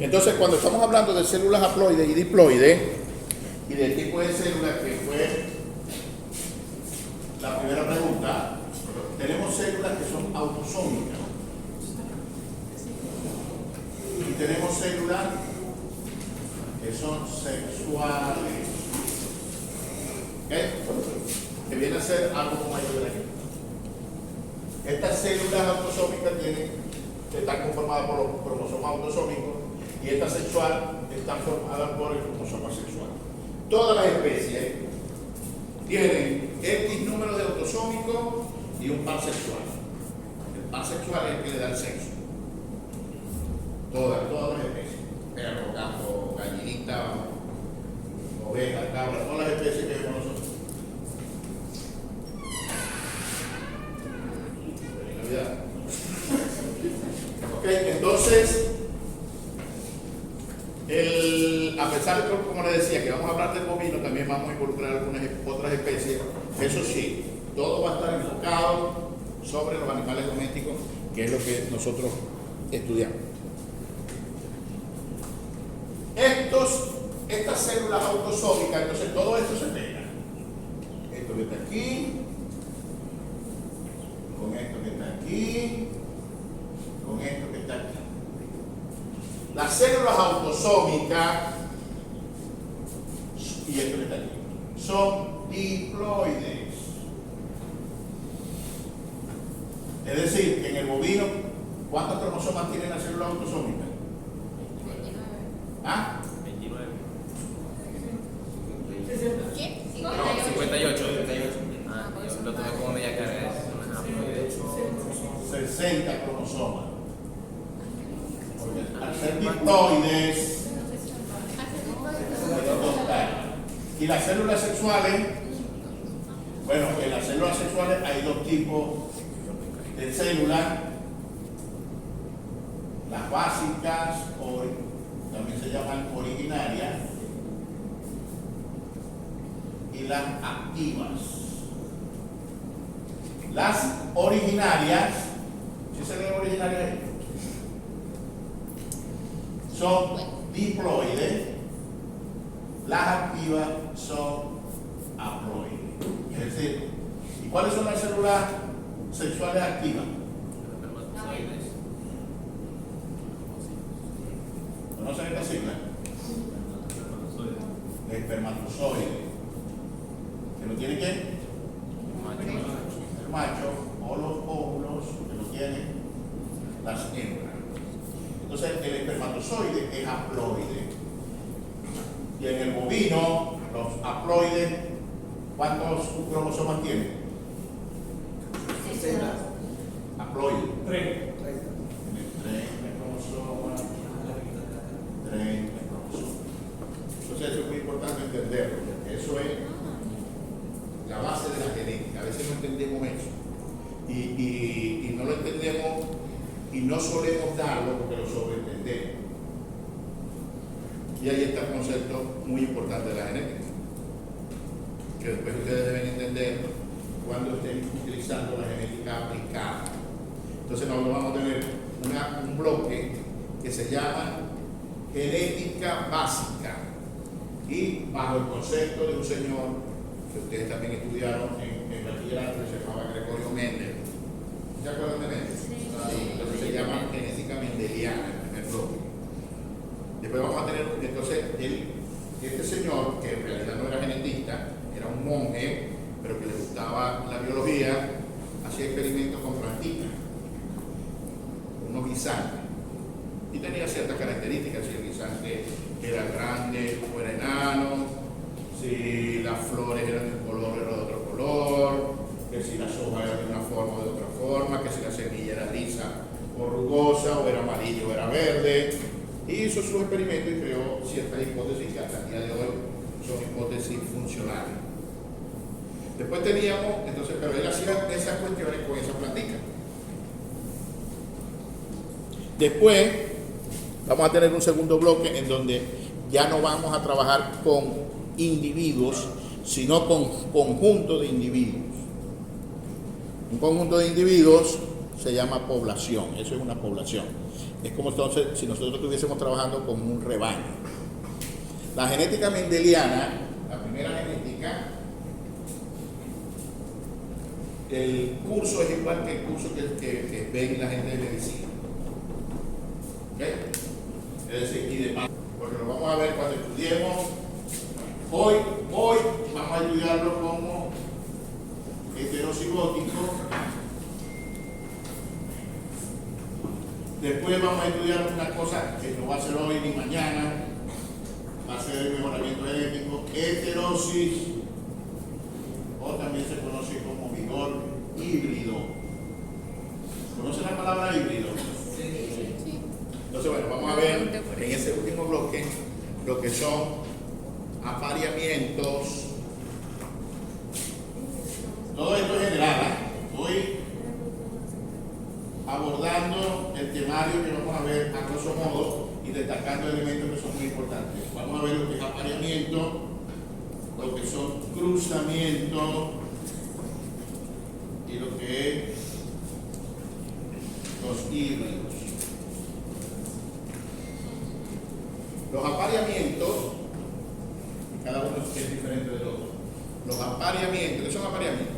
Entonces, cuando estamos hablando de células haploides y diploides, y del tipo de células que fue la primera pregunta, tenemos células que son autosómicas. Y tenemos células que son sexuales. ¿Ok? Que viene a ser algo como esto de aquí. Estas células autosómicas están conformadas por los cromosomas autosómicos y esta sexual están formadas por el cromosoma sexual. Todas las especies tienen X número de autosómicos y un par sexual. El par sexual es el que le da el sexo. Todas las especies. Perro, gato, gallinita, oveja, cabra, todas las especies que vemos nosotros. Ok, entonces, a pesar de que, como les decía, que vamos a hablar del bovino, también vamos a involucrar algunas otras especies. Eso sí, todo va a estar enfocado sobre los animales domésticos, que es lo que nosotros estudiamos. Estas células autosómicas, entonces todo esto se pega. Esto que está aquí, con esto que está aquí, con esto que está aquí. Las células autosómicas, y esto que está aquí, son diploides. Es decir, que en el bovino, ¿cuántos cromosomas tienen las células autosómicas? 29. ¿Ah? 29. ¿Qué? No, 58. Ah, yo lo tomé como media carga. 60 cromosomas. Porque al ser diploides, y las células sexuales, bueno, en las células sexuales hay dos tipos de células, las básicas, o también se llaman originarias, y las activas. Las originarias, ¿sí se ven originarias ahí? Son diploides, las activas son haploides. Es decir, ¿y cuáles son las células sexuales activas? ¿Conocen esta sigla? Espermatozoide. ¿Que lo tiene quién? El macho, o los óvulos que lo tienen las hembras. Entonces, el espermatozoide es haploide. Y en el bovino, los haploides, ¿cuántos cromosomas tienen? 60. Haploide. 30. Tiene 30 cromosomas. 30 cromosomas. Entonces, eso es muy importante entenderlo, porque eso es la base de la genética. A veces no entendemos eso. Y no lo entendemos y no solemos darlo porque lo sobreentendemos. Y ahí está el concepto muy importante de la genética, que después ustedes deben entender cuando estén utilizando la genética aplicada. Entonces nosotros vamos a tener un bloque que se llama genética básica, y bajo el concepto de un señor que ustedes también estudiaron en bachillerato, que se llamaba Gregorio Mendel. ¿Se acuerdan de Mendel? Sí. Entonces se llama genética mendeliana, el primer bloque. Después vamos a tener, entonces, este señor, que en realidad no era genetista, era un monje, pero que le gustaba la biología, hacía experimentos con plantitas, unos guisantes, y tenía ciertas características: si el guisante era grande o era enano, si las flores eran de un color o era de otro color, que si las hojas eran de una forma o de otra forma, que si la semilla era lisa o rugosa, o era amarilla o era verde. Y hizo sus experimentos y creó ciertas hipótesis que hasta el día de hoy son hipótesis funcionales. Después teníamos, entonces, pero él hacía esas cuestiones con esa plantica. Después vamos a tener un segundo bloque en donde ya no vamos a trabajar con individuos, sino con conjunto de individuos. Un conjunto de individuos se llama población, eso es una población. Es como entonces si nosotros estuviésemos trabajando con un rebaño. La genética mendeliana, la primera genética, el curso es igual que el curso que ven la gente de medicina. ¿Ok? Es decir, y de porque lo vamos a ver cuando estudiemos. Hoy vamos a estudiarlo como heterocigótico. Después vamos a estudiar una cosa que no va a ser hoy ni mañana, va a ser el mejoramiento genético, heterosis, o también se conoce como vigor híbrido. ¿Conocen la palabra híbrido? Sí. Entonces, bueno, vamos a ver en ese último bloque lo que son apareamientos. Todo esto es general, ¿eh? Estoy abordando el temario que vamos a ver a grosso modo y destacando elementos que son muy importantes. Vamos a ver lo que es apareamiento, lo que son cruzamientos y lo que es los híbridos. Los apareamientos, cada uno es diferente del otro. Los apareamientos, ¿qué son apareamientos?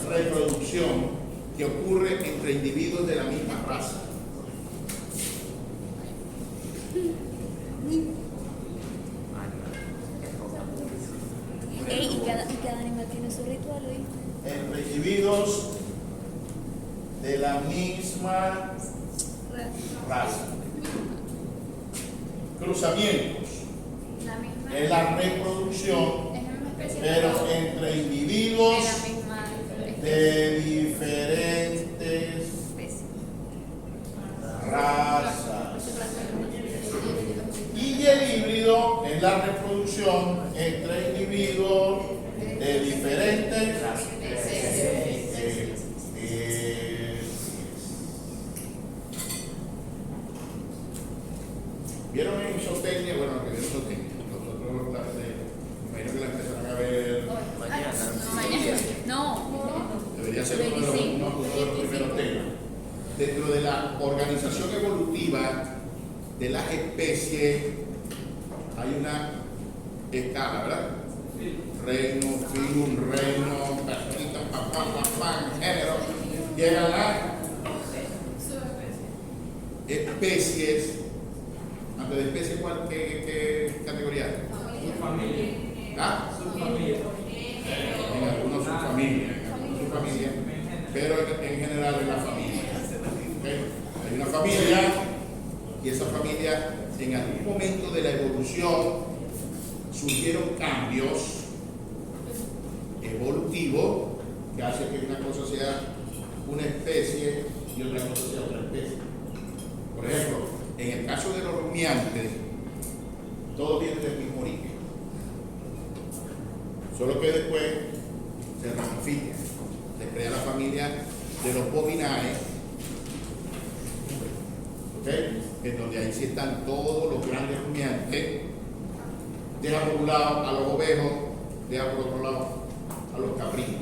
Reproducción que ocurre entre individuos de la misma raza. Y cada animal tiene su ritual, ¿oíste? Entre individuos de la misma raza. Cruzamientos La misma. es la reproducción, Es la misma especie. pero entre individuos de la misma de diferentes Especie. razas. Y el híbrido es la reproducción entre individuos de diferentes especies. ¿Vieron en zootecnia? Bueno, que vieron zootecnia. Nosotros me imagino que la empezaron a ver. Mañana. No. Debería ser uno de los primeros temas. Dentro de la organización evolutiva de las especies hay una escala, ¿verdad? Reino, filum, reino, casquita, género. Llegan las especies. Antes de especies, ¿qué categoría? ¿Ah? En algunos subfamilias, pero en general es la familia. ¿Okay? Hay una familia y esa familia en algún momento de la evolución surgieron cambios evolutivos que hacen que una cosa sea una especie y otra cosa sea otra especie. Por ejemplo, en el caso de los rumiantes, todo viene del mismo origen. Solo que después se ramifica, se crea la familia de los bovinae, ¿okay? En donde ahí sí están todos los grandes rumiantes, deja por un lado a los ovejos, deja por otro lado a los caprinos.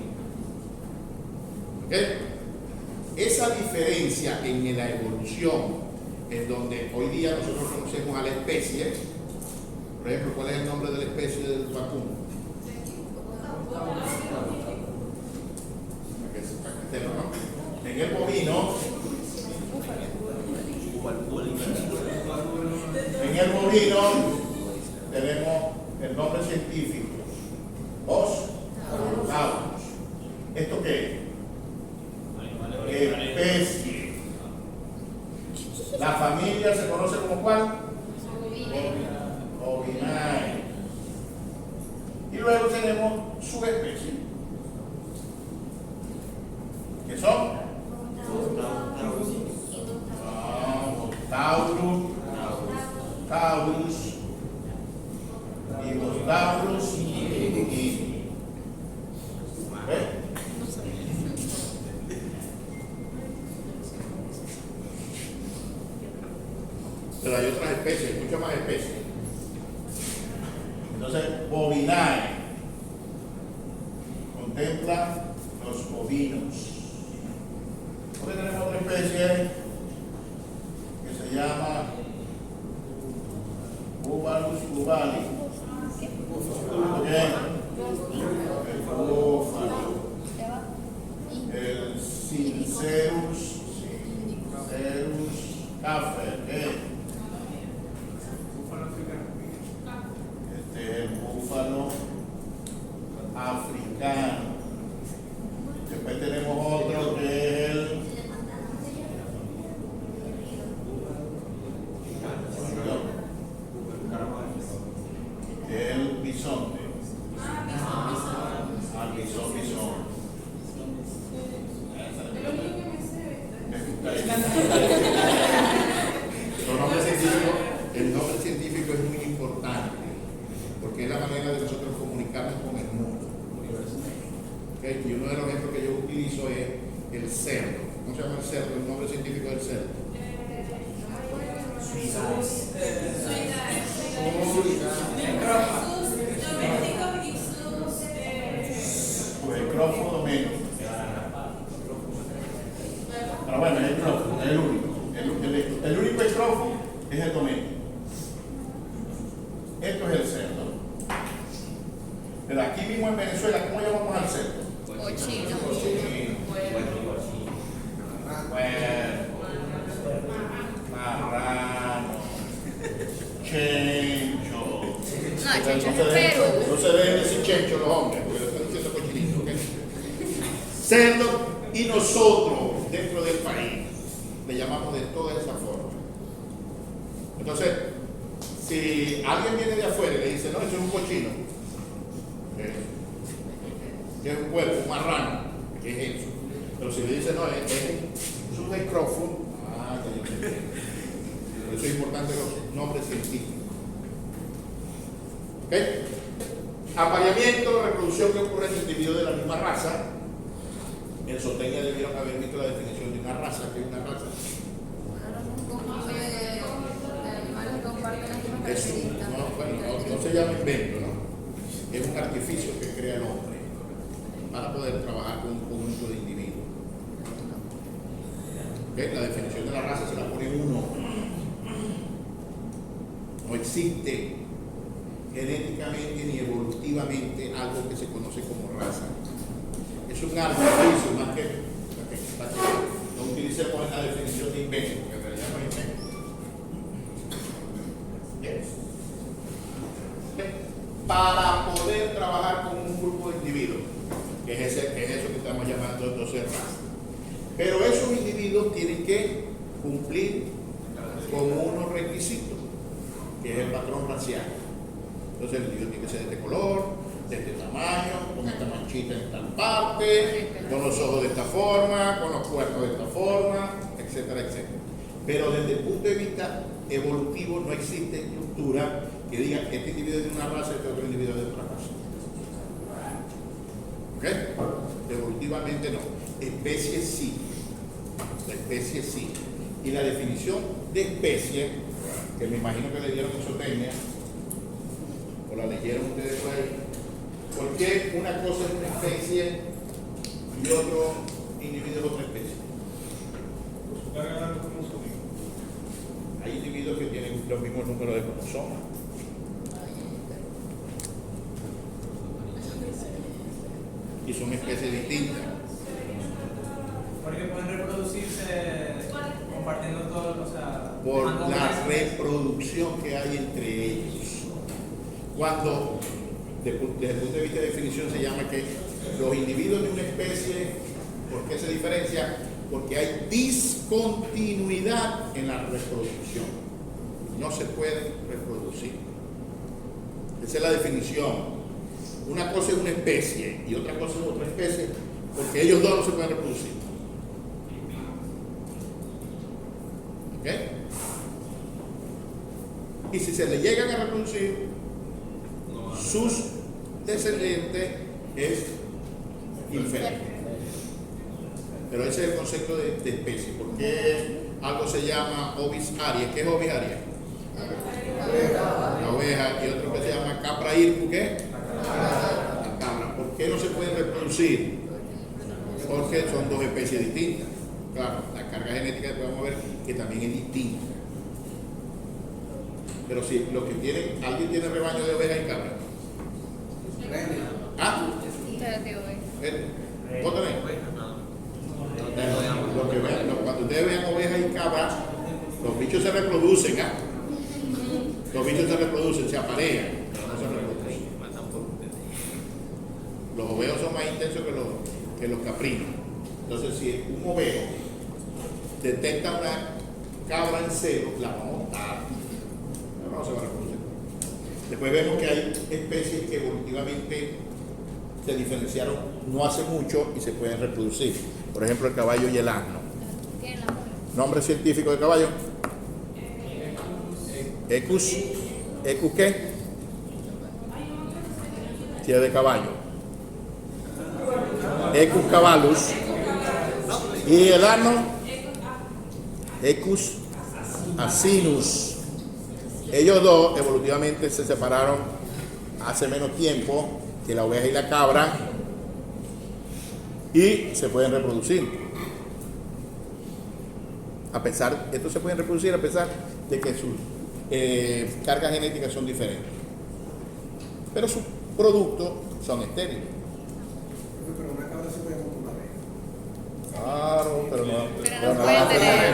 ¿Okay? Esa diferencia en la evolución, en donde hoy día nosotros conocemos a la especie, por ejemplo, ¿cuál es el nombre de la especie del vacuno? ¿No? En el bovino, tenemos el nombre científico, Os taurus. ¿Esto qué es? Especie. La familia se conoce como ¿cuál? Bovinae. Y luego tenemos subespecies, que son Taurus, Ibostaurus y ¿ves? Pero hay otras especies, muchas más especies. Entonces, bovinae, bovinos. Entonces tenemos otra especie que se llama Búfalos cubali. El búfalo, el Sincerus café, este es el búfalo africano. Después tenemos otro que es el bisonte. Al bisón. El nombre científico es muy importante porque es la manera de nosotros comunicarnos con el mundo. ¿Okay? Y uno de los ejemplos que yo utilizo es el cerdo. ¿Cómo se llama el cerdo? El nombre científico del cerdo. Ecrófono doméstico. Pero bueno, el ecrófono es el único. El único ecrófono es el doméstico. Esto es el cerdo. Pero aquí mismo en Venezuela, ¿cómo llamamos al cerdo? Cochino. Marrano, chencho. No, chencho es Perú. No se deben decir chencho los hombres, porque lo están diciendo cochinito. ¿Okay? Cerdo, y nosotros dentro del país le llamamos de toda esa forma. Entonces, si alguien viene de afuera y le dice, no, eso es un cochino, que es un cuerpo, un marrano, ¿qué es eso? Pero si le dice, no, es un micrófono, ya yo sé. Por eso es importante los nombres científicos. ¿Ok? Apareamiento, reproducción que ocurre en individuos de la misma raza. En zootecnia debieron haber visto la definición de una raza, que es una raza. No se llama invento, ¿no? Es un artificio que crea el hombre para poder trabajar con un conjunto de individuos. ¿Okay? La definición de la raza se la pone uno. No existe genéticamente ni evolutivamente algo que se conoce como raza. Es un artificio más que no utilicemos la definición de invento, porque en realidad no es invento. Para poder trabajar con un grupo de individuos, que es eso que estamos llamando entonces raza. Pero esos individuos tienen que cumplir con unos requisitos, que es el patrón racial. Entonces el individuo tiene que ser de este color, de este tamaño, con esta manchita en tal parte, con los ojos de esta forma, con los cuernos de esta forma, etcétera, etcétera. Pero desde el punto de vista evolutivo no existe estructura que diga que este individuo es de una raza y este otro individuo es de otra raza. ¿Ok? Evolutivamente no. Especies sí. La especie sí. Y la definición de especie, que me imagino que le dieron en zootecnia, o la leyeron ustedes por ahí, ¿por qué una cosa es una especie y otro individuo es otra especie? Hay individuos que tienen los mismos números de cromosomas. Y son especies distintas. Porque pueden reproducirse compartiendo todo, o sea, por la reproducción que hay entre ellos. Cuando, desde el punto de vista de definición, se llama que los individuos de una especie, ¿por qué se diferencia? Porque hay discontinuidad en la reproducción. No se pueden reproducir. Esa es la definición. Una cosa es una especie y otra cosa es otra especie, porque ellos dos no se pueden reproducir. ¿Ok? Y si se le llegan a reproducir, sus descendientes es inferior. Pero ese es el concepto de especie. ¿Por qué algo se llama ovis aries? ¿Qué es ovis aries? La oveja. Y otro que se llama capra hircu, ¿qué? La cabra. ¿Por qué no se pueden reproducir? Porque porque son dos especies distintas. Claro, la carga genética que podemos ver que también es distinta. Pero si lo que tiene, alguien tiene rebaño de ovejas y cabras. ¿Ah? Espérate, güey. ¿Vos tenés? Lo que vean, cuando ustedes vean ovejas y cabras, los bichos se reproducen, ¿ah? Los bichos se reproducen, se aparean, no se reproducen. Los ovejos son más intensos que los caprinos. Entonces, si un ovejo detecta una cabra en celo, la va a montar, pero no se va a reproducir. Después vemos que hay especies que evolutivamente se diferenciaron no hace mucho y se pueden reproducir. Por ejemplo, el caballo y el asno. ¿Qué es la mula? ¿Nombre científico de caballo? Equus. ¿Equus qué? Si es de caballo. Equus caballus. ¿Y el asno? Equus asinus. Ellos dos evolutivamente se separaron hace menos tiempo que la oveja y la cabra y se pueden reproducir. Estos se pueden reproducir a pesar de que sus cargas genéticas son diferentes. Pero sus productos son estériles. Pero una cabra se puede montar una oveja. Claro, pero no. Pero no puede tener.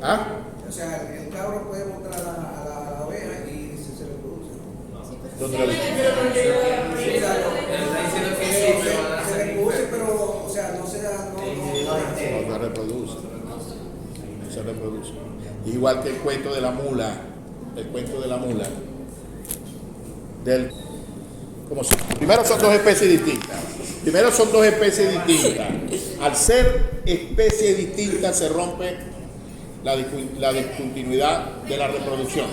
¿Ah? O sea, el cabro puede montar a la oveja y se reproduce. ¿Dónde lo dice? Se reproduce, pero, o sea, no se da. No se reproduce. No se reproduce. Igual que el cuento de la mula. El cuento de la mula. Primero son dos especies distintas. Al ser especies distintas se rompe la discontinuidad de la reproducción.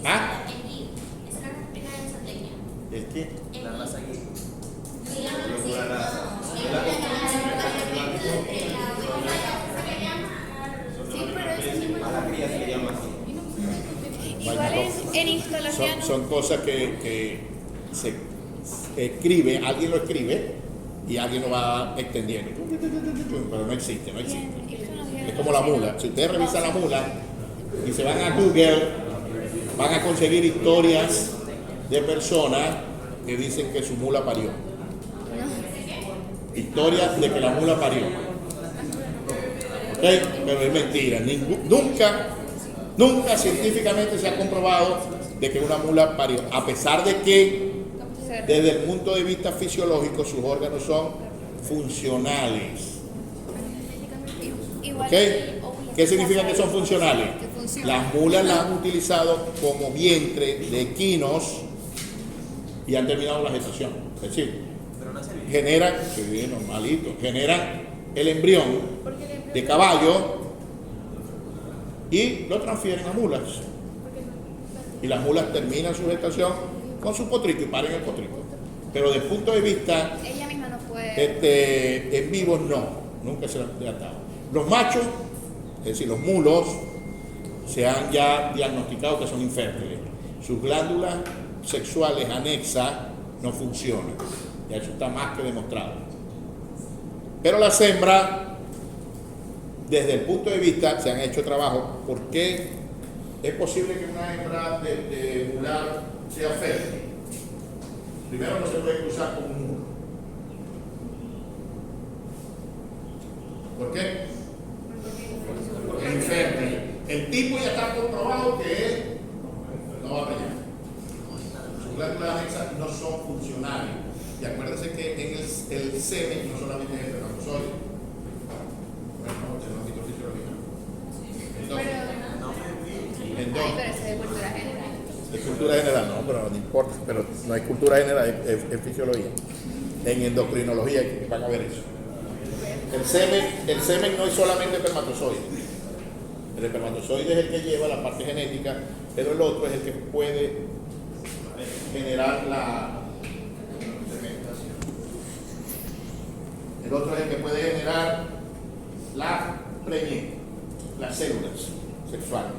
¿Ah? ¿El qué? La raza aquí. A la cría se le llama así. Igual en instalación. Son cosas que se escribe, alguien lo escribe y alguien lo va extendiendo. Pero no existe. Es como la mula. Si ustedes revisan la mula y se van a Google, van a conseguir historias de personas que dicen que su mula parió. Historias de que la mula parió. ¿Ok? Pero es mentira. Nunca científicamente se ha comprobado de que una mula parió. A pesar de que, desde el punto de vista fisiológico, sus órganos son funcionales. Igual ¿Ok? ¿Qué significa que son funcionales? Que funciona. Las mulas las han utilizado como vientre de equinos y han terminado la gestación. Es decir, Pero no hace bien. generan el embrión de caballo y lo transfieren a mulas. Y las mulas terminan su gestación con su potrito y paren el potrito. Pero desde el punto de vista ella misma no puede. en vivos nunca se han tratado. Los machos, es decir, los mulos, se han ya diagnosticado que son infértiles. Sus glándulas sexuales anexas no funcionan. Ya eso está más que demostrado. Pero las hembras, desde el punto de vista, se han hecho trabajos. ¿Por qué es posible que una hembra de mular sea fértil? Primero, no se puede cruzar con un mulo. ¿Por qué? Porque es infértil. El tipo ya está comprobado que él no va a preñar. Sus glándulas anexas no son funcionales. Y acuérdense que en el semen no solamente es espermatozoide. Bueno, ustedes no han visto fisiología. Pero eso es de cultura general. Es cultura general, no, pero no importa. Pero no es cultura general, es fisiología. En endocrinología van a ver eso. El semen no es solamente espermatozoide. El espermatozoide es el que lleva la parte genética, pero el otro es el que puede generar la fermentación. El otro es el que puede generar la preñez, las células sexuales.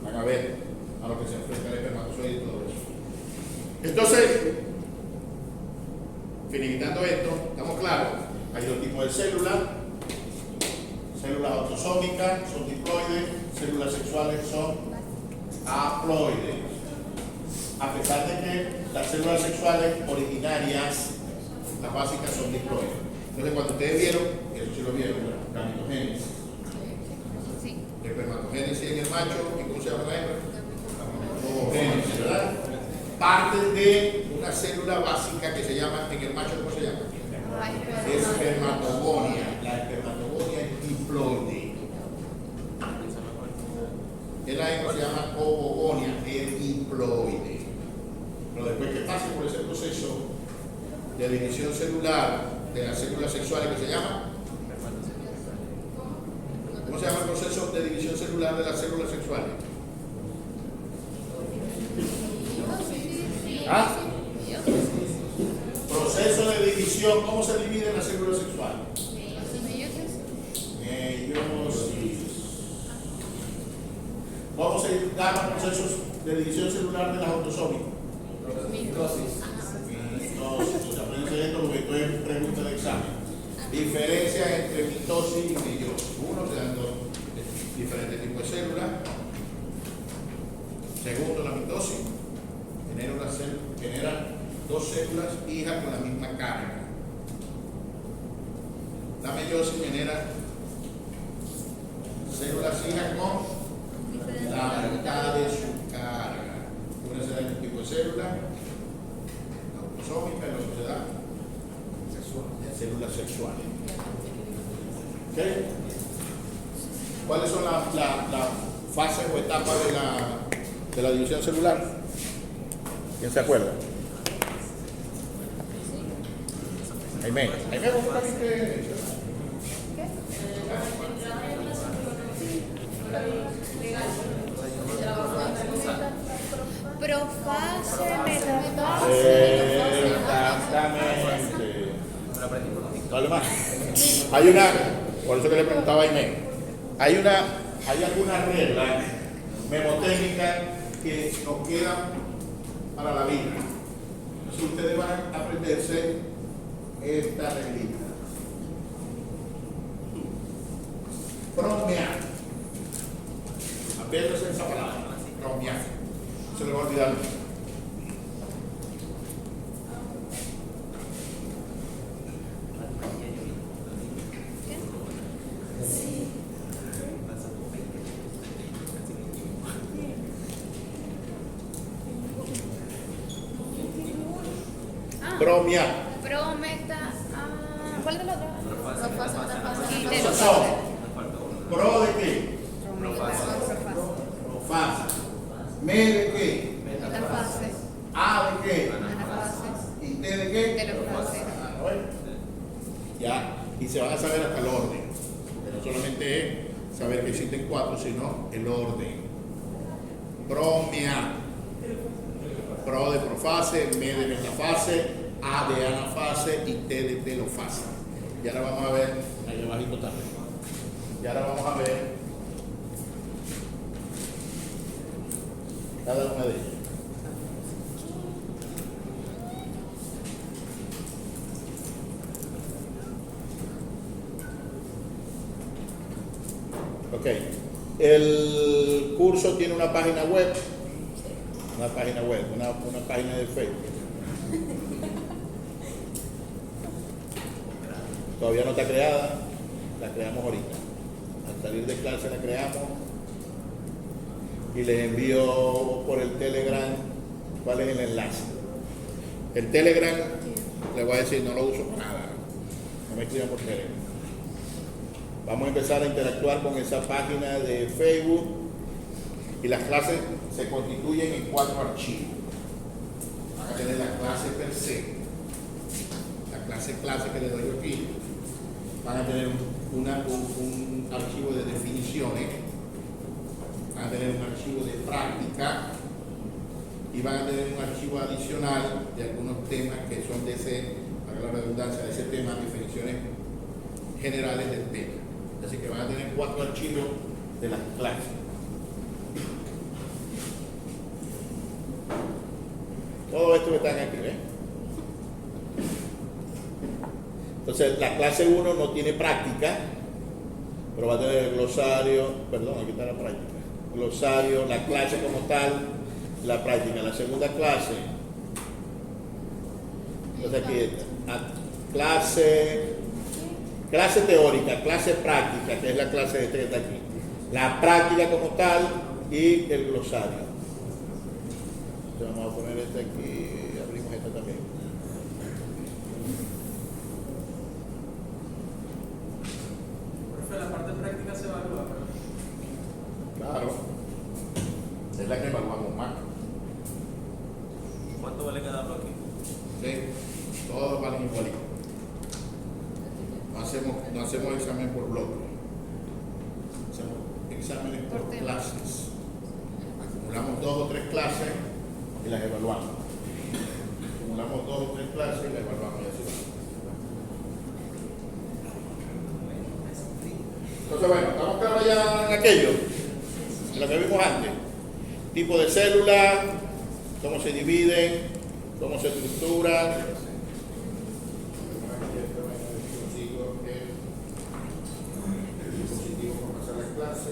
Van a ver a lo que se enfrenta el espermatozoide y todo eso. Entonces, finiquitando esto, ¿estamos claros? Hay dos tipos de células. Células autosómicas son diploides, células sexuales son haploides. A pesar de que las células sexuales originarias, las básicas, son diploides. Entonces, cuando ustedes vieron, eso sí lo vieron, gametogénesis, Sí. espermatogénesis en el macho, ¿y cómo se llama la hembra? Ovogénesis, ¿verdad? Parte de una célula básica que se llama, en el macho, ¿cómo se llama? Espermatogonia. La espermatogonia es diploide. En la hembra se llama ovogonia, es diploide. Pero después que pase por ese proceso de división celular de las células sexuales, que se llama, ¿cómo se llama el proceso de división celular de las células sexuales? ¿Ah? Proceso de división, ¿cómo se dividen las células sexuales? Meiosis. ¿Cómo se llaman procesos de división celular de las autosómicas? Mitosis. Mitosis. Aprendan esto porque esto es pregunta de examen. Diferencia entre mitosis y meiosis. Uno, se dan dos diferentes tipos de células. Segundo, la mitosis genera dos células hijas con la misma carga. La meiosis genera células hijas con la mitad de su carga. Una se da un tipo de célula autosómica y la otra se da células sexuales. ¿Okay? ¿Cuáles son las fases o etapas de la división celular? ¿Quién se acuerda? Jaime, vamos a ver Profase, metafase. exactamente. ¿Vale más? Hay una, por eso que le preguntaba a Jaime, hay algunas reglas memotécnicas que nos quedan para la vida. Entonces ustedes van a aprenderse esta reglita. Bromear. Apréndase esa palabra. Bromear. No se le va a olvidar. Bromear. Prometa. ¿Cuál de los dos? Profase, metafase. Esos son. ¿Pro de qué? Profase. Profase. ¿Me de qué? Metafase. ¿A de qué? Anafase. ¿Y T de qué? Telofase. Bueno, ya, y se van a saber hasta el orden. Porque no solamente es saber que existen cuatro, sino el orden. Bromea. Pro de profase, me de metafase, A de anafase y T de telofase. Y ahora vamos a ver, ahí abajito también. Y ahora vamos a ver cada una de ellas. Ok, el curso tiene una página web, una página de Facebook. Todavía no está creada, la creamos ahorita. Al salir de clase la creamos y les envío por el Telegram cuál es el enlace. El Telegram, les voy a decir, no lo uso para nada, no me escriban por Telegram. Vamos a empezar a interactuar con esa página de Facebook y las clases se constituyen en 4 archivos. Van a tener la clase per se, la clase que les doy aquí. Van a tener un archivo de definiciones, van a tener un archivo de práctica y van a tener un archivo adicional de algunos temas que son de ese, para la redundancia, de ese tema, definiciones generales del tema. Así que van a tener 4 archivos de las clases. Todo esto que están aquí, ¿eh? Entonces, la clase 1 no tiene práctica, pero va a tener el glosario, perdón, aquí está la práctica. Glosario, la clase como tal, la práctica. La segunda clase, entonces aquí está, clase teórica, clase práctica, que es la clase de este que está aquí. La práctica como tal y el glosario. Entonces vamos a poner este aquí, abrimos este también. Profe, la parte práctica se evalúa, ¿verdad? Claro, es la que evaluamos más. ¿Cuánto vale cada bloque? ¿Sí? Todos valen igualito. No hacemos examen por bloque. Hacemos exámenes por Por tema. clases. Acumulamos 2 o 3 clases y las evaluamos. Acumulamos 2 o 3 clases y las evaluamos y así va. Entonces, bueno, estamos claros ya en aquello, en lo que vimos antes. Tipo de célula, cómo se dividen, cómo se estructuran. El dispositivo para pasar la clase.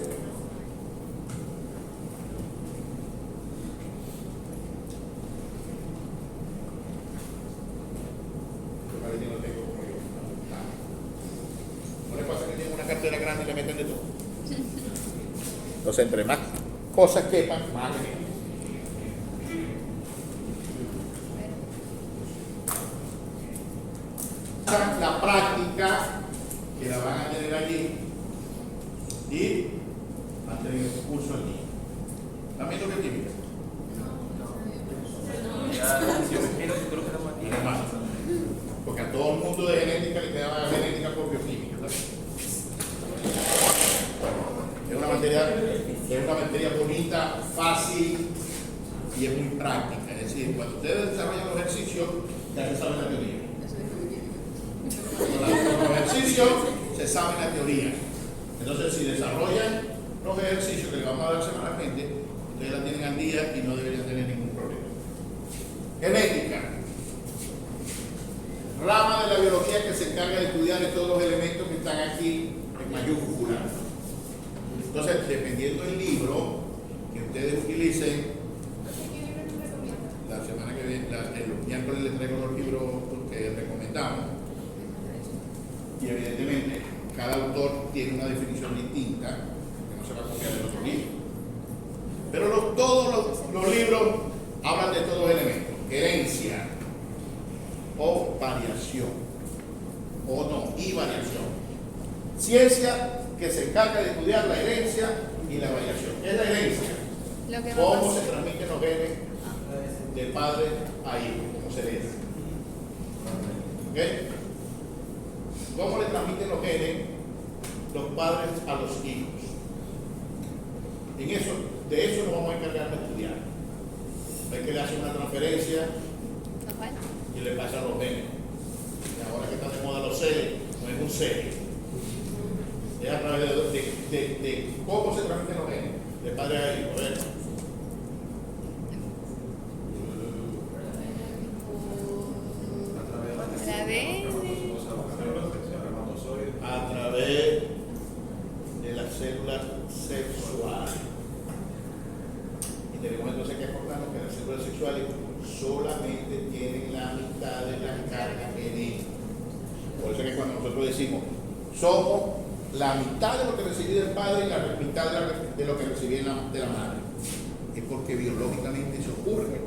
Yo parece que no tengo como yo. No le pasa que tienen una cartera grande y le meten de todo. Entonces, entre más cosas quepan, más le meten. La práctica que la van a tener allí y van a tener un curso allí. ¿También lo que química? Ya, si yo me quiero, yo creo que estamos aquí. Además, porque a todo el mundo de genética le quedaba genética por bioquímica, ¿verdad? Es una materia bonita, fácil y es muy práctica. Es decir, cuando ustedes desarrollan los ejercicios, ya se sabe la teoría. Con los ejercicios se sabe la teoría. Entonces, si desarrollan los ejercicios que les vamos a dar semanalmente, ustedes la tienen al día y no deberían tener ningún problema. Genética. Rama de la biología que se encarga de estudiar todos los elementos que están aquí en mayúscula. Entonces, dependiendo del libro que ustedes utilicen, la semana que viene, el miércoles les traigo los libros que recomendamos. Y evidentemente, cada autor tiene una definición distinta, que no se va a copiar del otro libro. Pero todos los libros hablan de todos los elementos. Herencia o variación. O no, y variación. Ciencia que se encarga de estudiar la herencia y la variación. ¿Qué es la herencia? Lo que ¿Cómo vamos se transmiten los genes de padre a hijo? ¿Cómo se hereda? ¿Ok? ¿Cómo le transmiten los genes los padres a los hijos? De eso nos vamos a encargar de estudiar. Ves que le hacen una transferencia y le pasan los genes. Y ahora que están de moda los seres, no es un ser. Es a través de cómo se transmiten los genes de padre a hijo. ¿Ves? A través de las células sexuales. Y tenemos entonces que acordarnos que las células sexuales solamente tienen la mitad de la carga genética. Por eso es que cuando nosotros decimos somos la mitad de lo que recibí del padre y la mitad de lo que recibí de la madre, es porque biológicamente eso ocurre.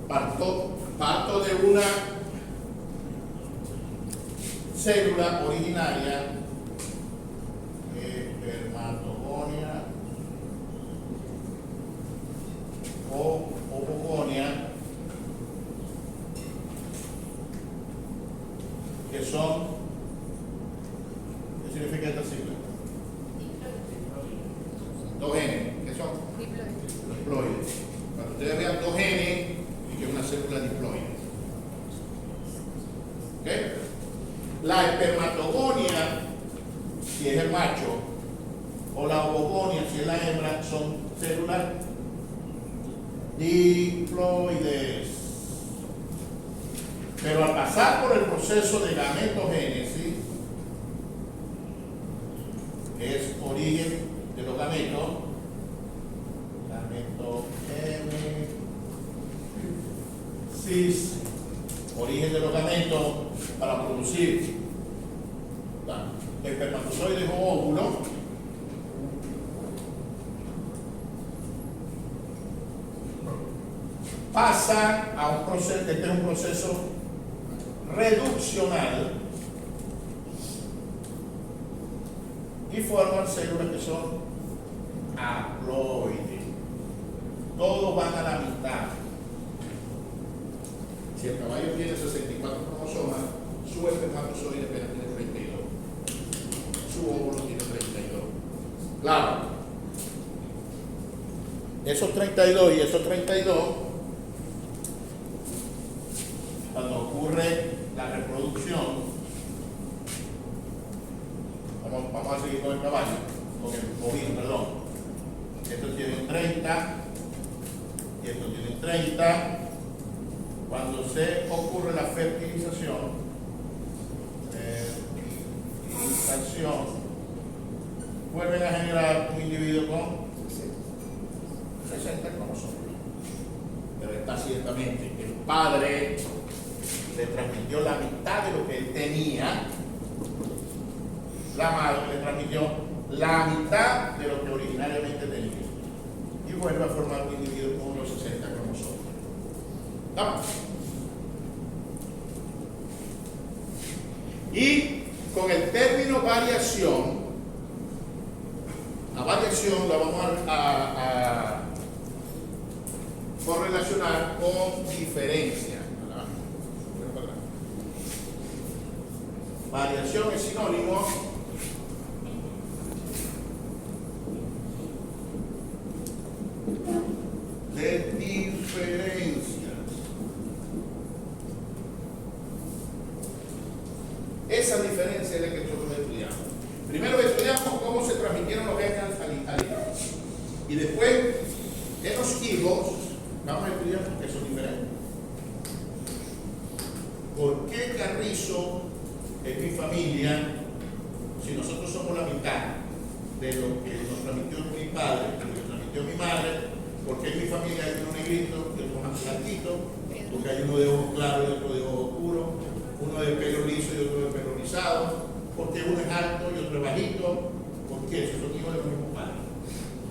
Parto de una célula originaria, espermatogonia o ovogonia, que son, ¿qué significa esta sigla? Dos genes, ¿qué son? Diploides. Cuando ustedes vean dos genes, y que es una célula diploide. ¿Ok? La espermatogonia, si es el macho, o la ovogonia, si es la hembra, son células diploides. Pero al pasar por el proceso de gametogénesis, que es origen de los gametos, gametogénesis, origen de los gametos para producir espermatozoides o óvulos, pasa a un proceso, este es un proceso reduccional y forman células que son haploides. Todos van a la mitad. Si el caballo tiene 64 cromosomas, su espermatozoide apenas tiene 32. Su óvulo tiene 32. Claro. Esos 32 y esos 32, cuando ocurre la reproducción, vamos a seguir con el caballo, con el bovino, perdón. Estos tienen 30 y estos tienen 30. Cuando se ocurre la fertilización, vuelven a generar un individuo con 60 cromosomas. Pero está ciertamente, el padre le transmitió la mitad de lo que él tenía, la madre le transmitió la mitad de lo que originariamente tenía y vuelve a formar un individuo con los 60 cromosomas. ¿Vamos? Y con el término variación, la variación la vamos a correlacionar con diferencia. Variación es sinónimo de diferencias. Esa diferencia es la que nosotros estudiamos. Primero estudiamos cómo se transmitieron los genes al hijo. Y después, en los hijos, vamos a estudiar por qué son diferentes. ¿Por qué Carrizo es mi familia si nosotros somos la mitad de lo que nos transmitió mi padre, de lo que transmitió mi madre? ¿Por qué en mi familia hay uno negrito y otro más blanquito? Porque hay uno de ojos claros y otro de ojos oscuros, uno de pelo liso y otro de pelo rizado, porque uno es alto y otro es bajito, porque esos son hijos de los mismos padres.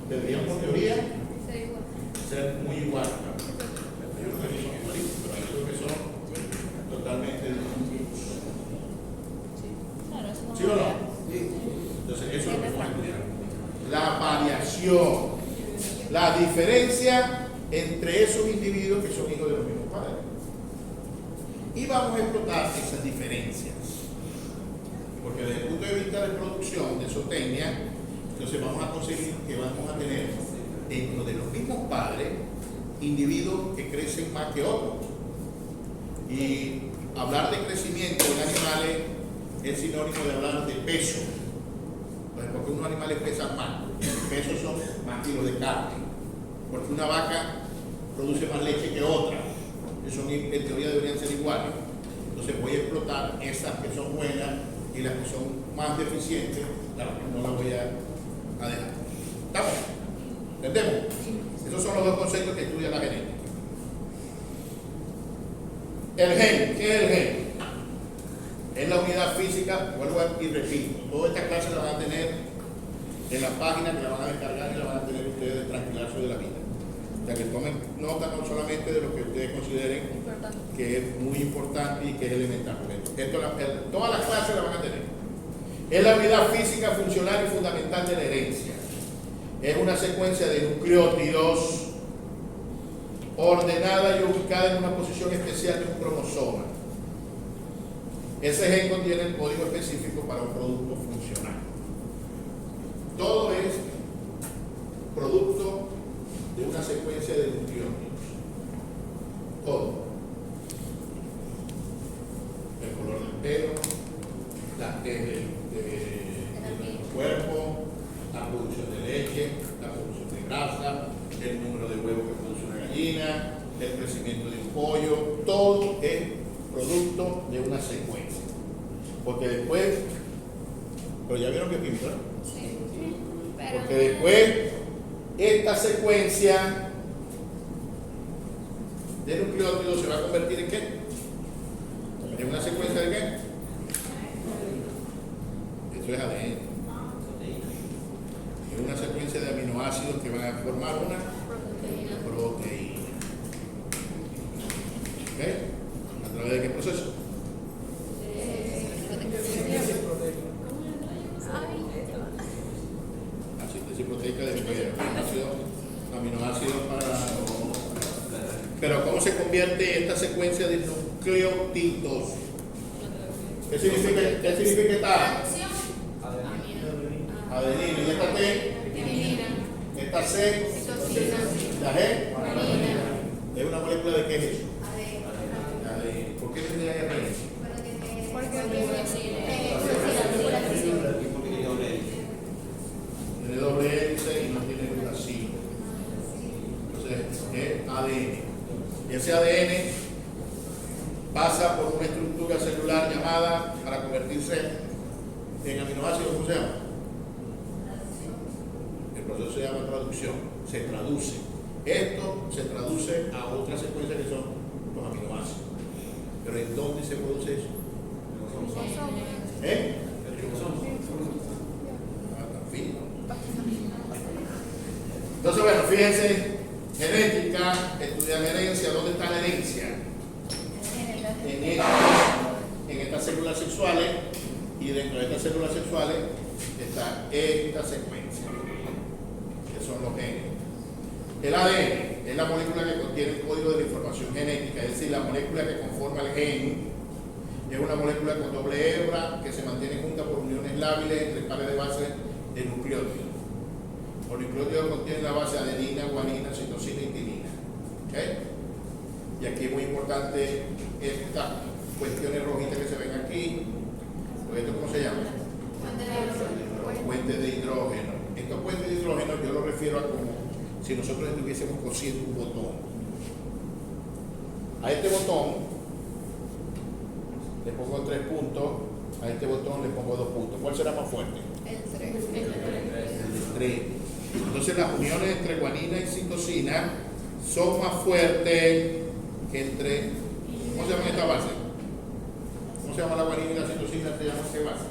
Deberían, por teoría, ser muy iguales. Hay unos que son igualitos, pero hay otros que son totalmente distintos. ¿Sí o no? Entonces, eso es lo que vamos a estudiar. La variación, la diferencia entre esos individuos que son hijos de los mismos padres. Y vamos a explotar esas diferencias. Porque desde el punto de vista de producción, de zootecnia, entonces vamos a conseguir que vamos a tener dentro de los mismos padres individuos que crecen más que otros. Y hablar de crecimiento en animales es sinónimo de hablar de peso. Entonces, porque unos animales pesan más, el peso son más kilos de carne. Porque una vaca produce más leche que otra. Eso en teoría deberían ser iguales. Entonces voy a explotar esas que son buenas y las que son más deficientes, no las voy a dejar. ¿Estamos? ¿Entendemos? Esos son los dos conceptos que estudia la genética. El gen, ¿qué es el gen? Es la unidad física, vuelvo y repito, toda esta clase la van a tener en la página, que la van a descargar y la van a tener ustedes de tranquilarse de la vida. O sea, que tomen nota no solamente de lo que ustedes consideren que es muy importante y que es elemental. Todas las clases la van a tener. Es la unidad física, funcional y fundamental de la herencia. Es una secuencia de nucleótidos ordenada y ubicada en una posición especial de un cromosoma. Ese gen contiene el código específico para un producto funcional. Todo es producto de una secuencia de nucleótidos. Todo. El color del pelo, la del cuerpo, la producción de leche, la producción de grasa, el número de huevos que produce una gallina, el crecimiento de un pollo, todo es producto de una secuencia. Porque después, pero ya vieron que pinta, ¿no? Sí. Porque después esta secuencia de nucleótidos se va a convertir en ¿qué? ¿En una secuencia de qué? Esto es ADN. Es una secuencia de aminoácidos que van a formar una proteína. ¿Ok? ¿A través de qué proceso? La síntesis proteica de aminoácidos para... Pero ¿cómo se convierte esta secuencia de nucleótidos? ¿Qué significa esta A? Adenina. ¿Y esta T? Esta C, la G, es una molécula de qué es eso? ADN. ¿Por qué tiene ARN? Tiene doble hélice y no tiene uracilo. Entonces es ADN. Y ese ADN pasa por una estructura celular llamada, para convertirse en aminoácidos, ¿cómo se llama? El proceso se llama traducción, se traduce. Esto se traduce a otra secuencia que son los aminoácidos. Pero ¿en dónde se produce eso? ¿Eh? Tan fino. Entonces, bueno, fíjense, genética, estudiar herencia. ¿Dónde está la herencia? En estas células sexuales, y dentro de estas células sexuales está esta secuencia, que son los genes. El ADN es la molécula que contiene el código de la información genética, es decir, la molécula que conforma el gen. Es una molécula con doble hebra que se mantiene junta por uniones lábiles entre pares de base de nucleótidos. Los nucleótidos contienen la base adenina, guanina, citosina y timina. ¿Okay? Y aquí es muy importante estas cuestiones rojitas que se ven aquí. ¿Esto cómo se llama? Los puentes de hidrógeno. Estos puentes de hidrógeno yo lo refiero a como si nosotros estuviésemos cosiendo un botón. A este botón le pongo 3 puntos, a este botón le pongo 2 puntos. ¿Cuál será más fuerte? El 3. El 3. Entonces las uniones entre guanina y citosina son más fuertes que entre... ¿Cómo se llama esta base? ¿Cómo se llama la guanina y la citosina? ¿Se llama qué base?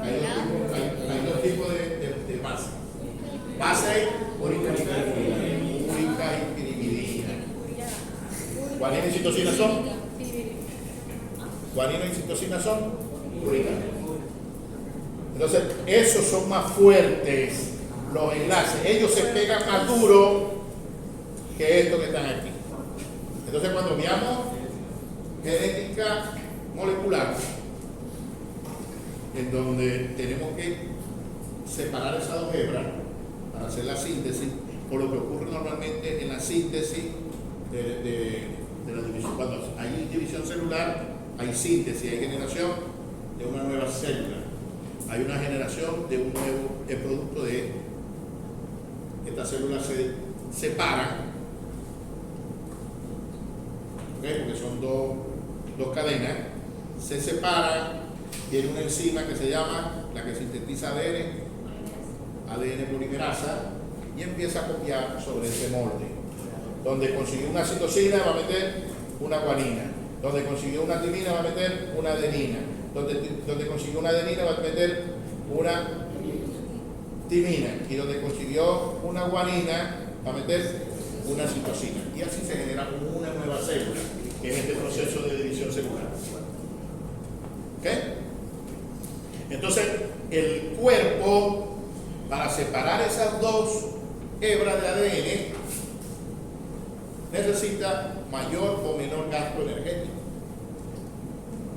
Hay dos tipos de base. Base úrica y pirimidina. Guanina y citosina son... Guanina y citosina son úrica. Entonces, esos son más fuertes los enlaces. Ellos se pegan más duro que estos que están aquí. Entonces, cuando miramos genética molecular, en donde tenemos que separar esas dos hebras para hacer la síntesis, o lo que ocurre normalmente en la síntesis de la división. Cuando hay división celular, hay síntesis, hay generación de una nueva célula. Hay una generación de un nuevo producto de estas células se separan, ¿okay? Porque son dos cadenas, se separan, tiene una enzima que se llama, la que sintetiza ADN polimerasa, y empieza a copiar sobre ese molde. Donde consiguió una citosina va a meter una guanina, donde consiguió una timina va a meter una adenina, donde consiguió una adenina va a meter una timina, y donde consiguió una guanina va a meter una citosina, y así se genera una nueva célula, que es este proceso de división celular. ¿Ok? Entonces, el cuerpo, para separar esas dos hebras de ADN, necesita mayor o menor gasto energético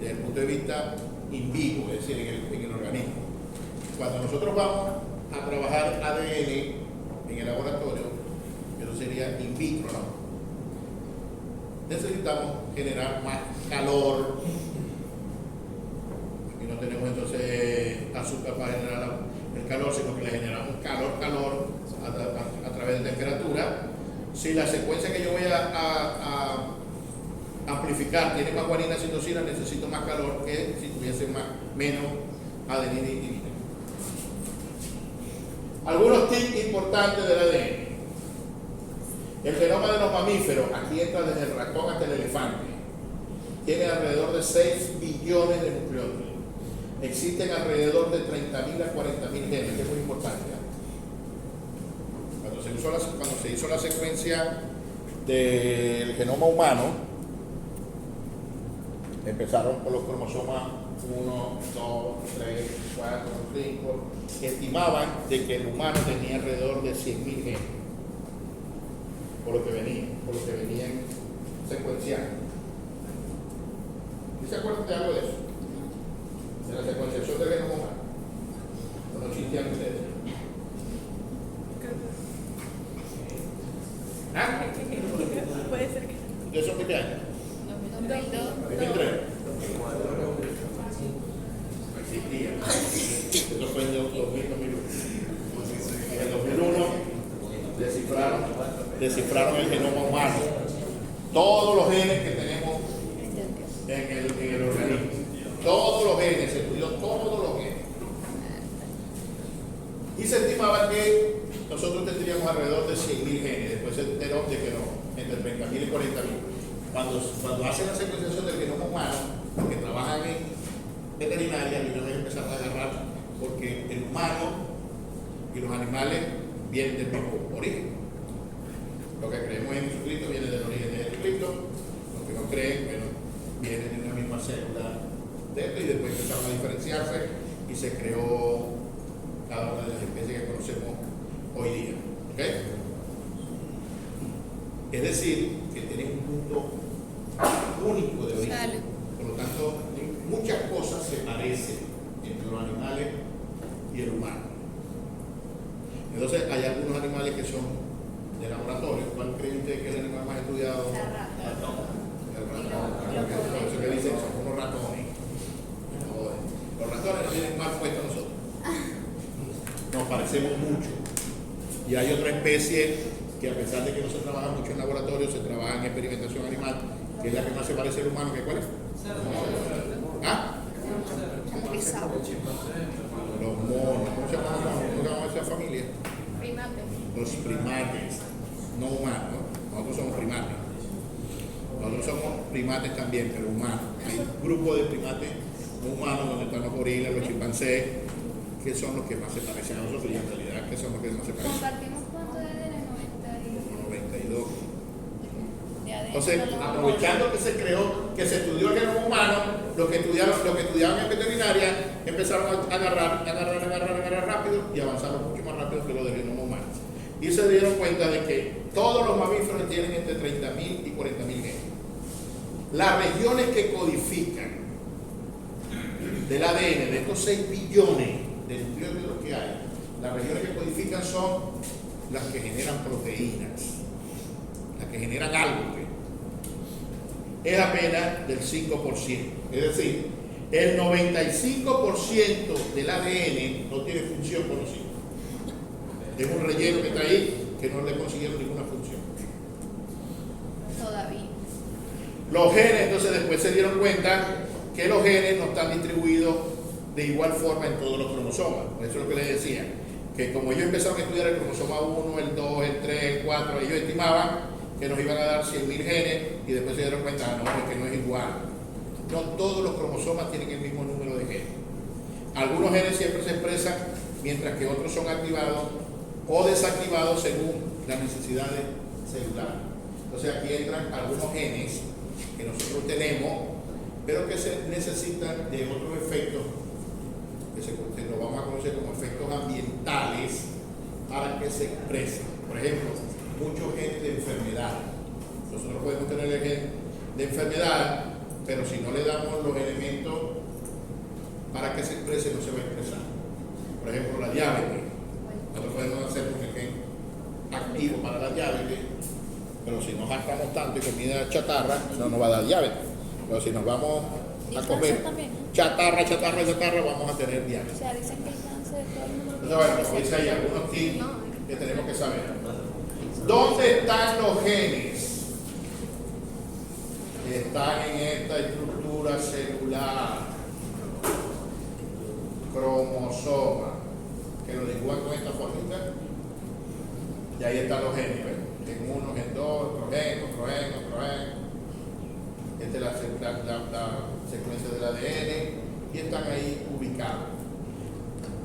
desde el punto de vista in vivo, es decir, en el organismo. Cuando nosotros vamos a trabajar ADN en el laboratorio, eso sería in vitro, ¿no? Necesitamos generar más calor. Aquí no tenemos entonces azúcar para generar el calor, sino que le generamos calor a través de temperatura. Si la secuencia que yo voy a amplificar, tiene más guanina, citosina, necesito más calor que si tuviese menos adenina y timina. Algunos tips importantes del ADN. El genoma de los mamíferos, aquí entra desde el ratón hasta el elefante, tiene alrededor de 6 billones de nucleótidos. Existen alrededor de 30.000 a 40.000 genes, que es muy importante. Cuando se hizo la secuencia del genoma humano, empezaron con los cromosomas 1, 2, 3, 4, 5, estimaban de que el humano tenía alrededor de 100.000 genes, por lo que venían secuenciando. ¿Y se acuerdan de algo de eso? De la secuenciación del genoma humano. No existían ustedes. ¿Ah? Puede ser que. ¿De eso qué año? 2002. 2003. No existía. Eso fue en el 2000, 2001. En el 2001 descifraron el genoma humano. Todos los genes que tenemos en el organismo. Todos los genes, se estudió todos los genes. Y se estimaba que nosotros tendríamos alrededor de 100.000 genes. Después se enteró de que no, entre 30.000 y 40.000. Cuando hacen la secuenciación del genoma humano, los que trabajan en veterinaria, y una vez empezaron a agarrar, porque el humano y los animales vienen del mismo origen. Lo que creemos en Jesucristo viene del origen de Jesucristo, los que no creen, bueno, vienen de una misma célula de esto, y después empezaron a diferenciarse y se creó cada una de las especies que conocemos hoy día. ¿Okay? Es decir, que tienen un punto único de origen. Sale. Por lo tanto, muchas cosas se parecen entre los animales y el humano. Entonces, hay algunos animales que son de laboratorio. ¿Cuál creen ustedes que es el animal más estudiado? La rata. El ratón. Por eso que dicen que son unos ratones. Los ratones nos tienen mal puesto a nosotros. Nos parecemos mucho. Y hay otra especie que, a pesar de que no se trabaja mucho en laboratorio, se trabaja en experimentación animal, que es la que más se parece al humano. ¿Cuál es? ¿Ah? Los monos. ¿Cómo se llama esa familia? Primate. Los primates, no humanos. Nosotros somos primates. Nosotros somos primates también, pero humanos. Hay un grupo de primates no humanos donde están los gorilas, los chimpancés, que son los que más se parecen a nosotros, y en realidad que son los que más se parecen. Compartimos cuánto de ADN, 92. de ADN. Entonces, aprovechando que se creó, que se estudió el genoma humano, los que estudiaban en veterinaria empezaron a agarrar rápido y avanzaron mucho más rápido que lo del genoma humano. Y se dieron cuenta de que todos los mamíferos tienen entre 30.000 y 40.000 genes. Las regiones que codifican del ADN, de estos 6 billones de nucleótidos que hay, las regiones que codifican son las que generan proteínas, las que generan algo. Es apenas del 5%. Es decir, el 95% del ADN no tiene función conocida. Es un relleno que está ahí que no le consiguieron ninguna función. Todavía. Los genes, entonces, después se dieron cuenta que los genes no están distribuidos de igual forma en todos los cromosomas. Por eso es lo que les decía, que como ellos empezaron a estudiar el cromosoma 1, el 2, el 3, el 4, ellos estimaban que nos iban a dar 100.000 genes, y después se dieron cuenta, no, es que no es igual. No todos los cromosomas tienen el mismo número de genes. Algunos genes siempre se expresan, mientras que otros son activados o desactivados según las necesidades celulares. Entonces aquí entran algunos genes que nosotros tenemos, pero que se necesitan de otros efectos que lo vamos a conocer como efectos ambientales para que se expresen. Por ejemplo, muchos genes de enfermedad. Nosotros podemos tener el gen de enfermedad, pero si no le damos los elementos para que se exprese, no se va a expresar. Por ejemplo, la diabetes. Nosotros podemos hacer un gen activo para la diabetes, pero si nos gastamos tanto en comida chatarra, no nos va a dar diabetes. Pero si nos vamos a comer chatarra, vamos a tener O diabetes. sea, dicen que el cáncer todo el mundo. Entonces, bueno, como dice ahí, algunos tips que tenemos que saber. ¿Dónde están los genes? están en esta estructura celular, cromosoma, que lo dibujan con esta formita, y ahí están los genes, ¿ves? Gen 1, gen 2, otro gen, otro gen, otro gen. Esta es la secuencia del ADN y están ahí ubicados.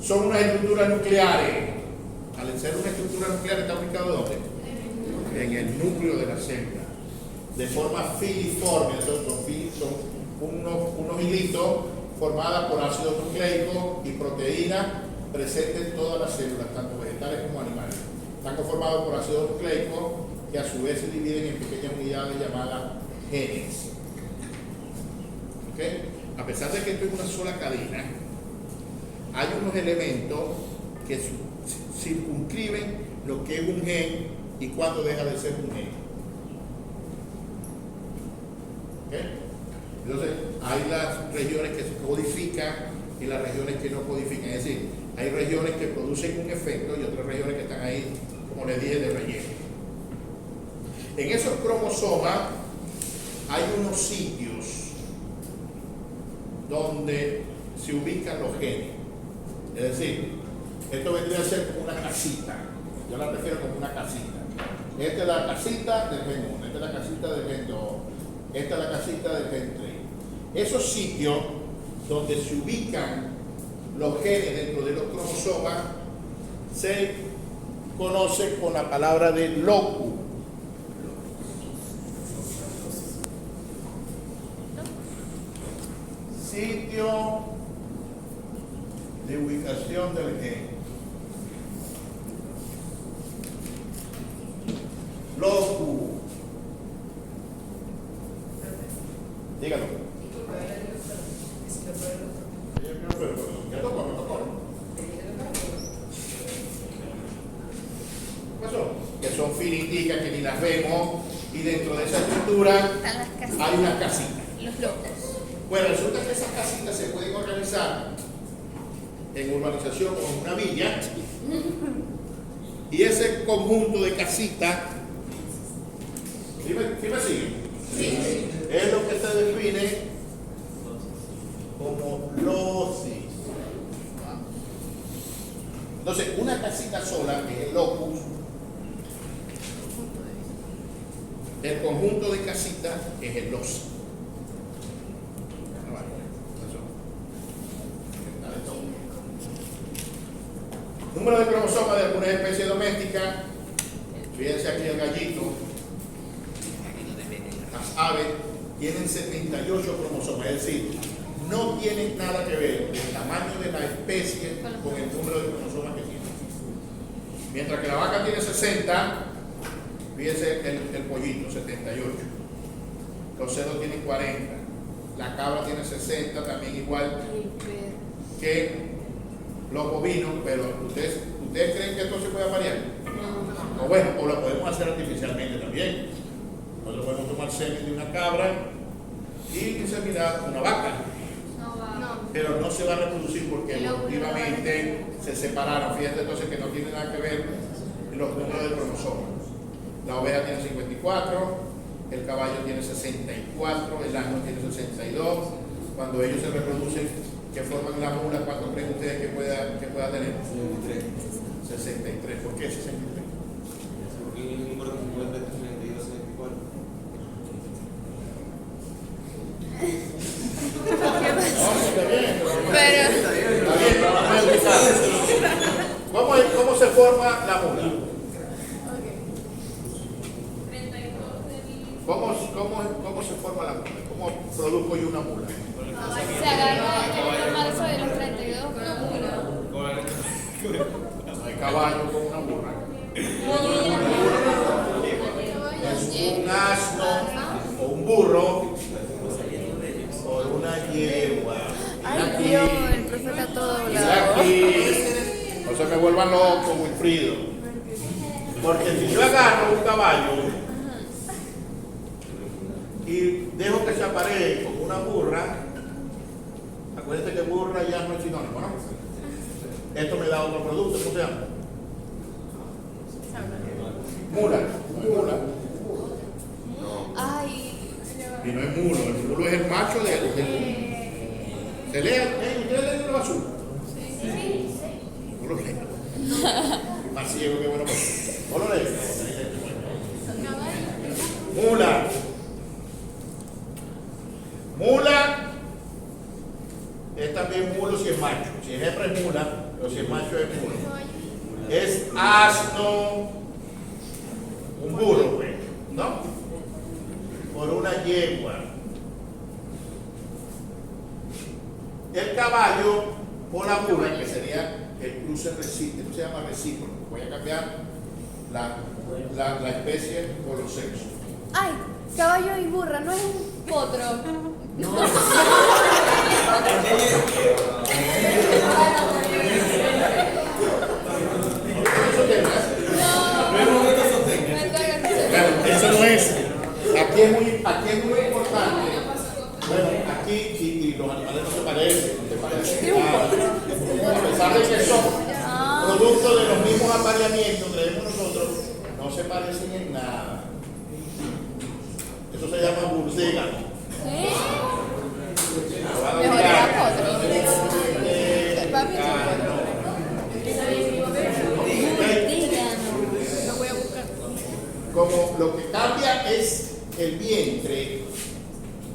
Son unas estructuras nucleares. Al ser una estructura nuclear, ¿está ubicado dónde? En el núcleo de la célula. De forma filiforme, son unos hilitos formadas por ácido nucleico y proteínas presentes en todas las células, tanto vegetales como animales. Están conformados por ácido nucleico que a su vez se dividen en pequeñas unidades llamadas genes. ¿Okay? A pesar de que esto es una sola cadena, hay unos elementos que circunscriben lo que es un gen y cuándo deja de ser un gen. ¿Okay? Entonces, hay las regiones que se codifican y las regiones que no codifican. Es decir, hay regiones que producen un efecto y otras regiones que están ahí, como les dije, de relleno. En esos cromosomas hay unos sitios donde se ubican los genes. Es decir, esto vendría a ser como una casita. Yo la refiero como una casita. Esta es la casita del gen 1, esta es la casita del gen 2, esta es la casita del gen 3. Esos sitios donde se ubican los genes dentro de los cromosomas se conoce con la palabra de locus. Sitio de ubicación del gen. Locus. Dígalo. Me tocó. ¿Qué pasó? Que son finiticas que ni las vemos y dentro de esa estructura Están las casitas. hay unas casitas. Los locos. Bueno, resulta que esas casitas se pueden organizar en urbanización o en una villa y ese conjunto de casitas, ¿sí me siguen? Sí. Es lo que se define como locis. Entonces, una casita sola, que es el locus, el conjunto de casitas es el loci. Número de cromosomas de algunas especies domésticas. Fíjense aquí el gallito. Las aves tienen 78 cromosomas, es decir, no tienen nada que ver el tamaño de la especie con el número de cromosomas que tiene. Mientras que la vaca tiene 60, fíjense el pollito, 78. Los cerdos tienen 40. La cabra tiene 60, también igual que los bovinos, pero ¿ustedes creen que esto se puede variar? No. O bueno, o lo podemos hacer artificialmente también. Nosotros podemos tomar semen de una cabra y inseminar una vaca. No. Pero no se va a reproducir porque evolutivamente se separaron. Fíjate entonces que no tiene nada que ver los números de cromosomas. La oveja tiene 54, el caballo tiene 64, el asno tiene 62. Cuando ellos se reproducen, que forman la mula, ¿cuánto creen ustedes que pueda tener? 63. ¿Por qué 63? Porque el número que se puede ver 32, 64. No, está bien. Pero Está bien. ¿Cómo se forma la mula? ¿Cómo se forma la mula? ¿Cómo produzco yo una mula? se agarra el marzo de los 32 Hay caballo con una burra. Es un asno o un burro o una yegua. Ay, Dios, el profeta todo Mira hablado. aquí. No se me vuelvan loco, Wilfrido. Porque si yo agarro un caballo y dejo que se aparee como una burra, acuérdense que burra ya no es sinónimo, ¿no? Esto me da otro producto, ¿cómo se llama? Mula. Ay, Y no es mulo, el mulo es el macho del ¿Se lee? ¿Ustedes leen lo azul? Sí. No lo leen. Más ciego que bueno. No lo leen. Mula. Mula es también mulo si es macho. Si es hembra es mula, pero si es macho es mulo. Es asno, un burro, pues, ¿no? Por una yegua. El caballo por la mula, que sería el cruce recíproco, esto se llama recíproco. Voy a cambiar la especie por los sexos. Ay, caballo y burra, no es un potro. Claro, eso no es. Aquí es muy importante. Bueno, aquí y los animales no se parecen, no se parecen nada. A pesar de que son producto de los mismos apareamientos, creemos nosotros, no se parecen en nada. Eso se llama burdégamo. Lo van a Mejor mirar. era potro. Papi es un potro. Lo voy a buscar. Como lo que cambia es el vientre,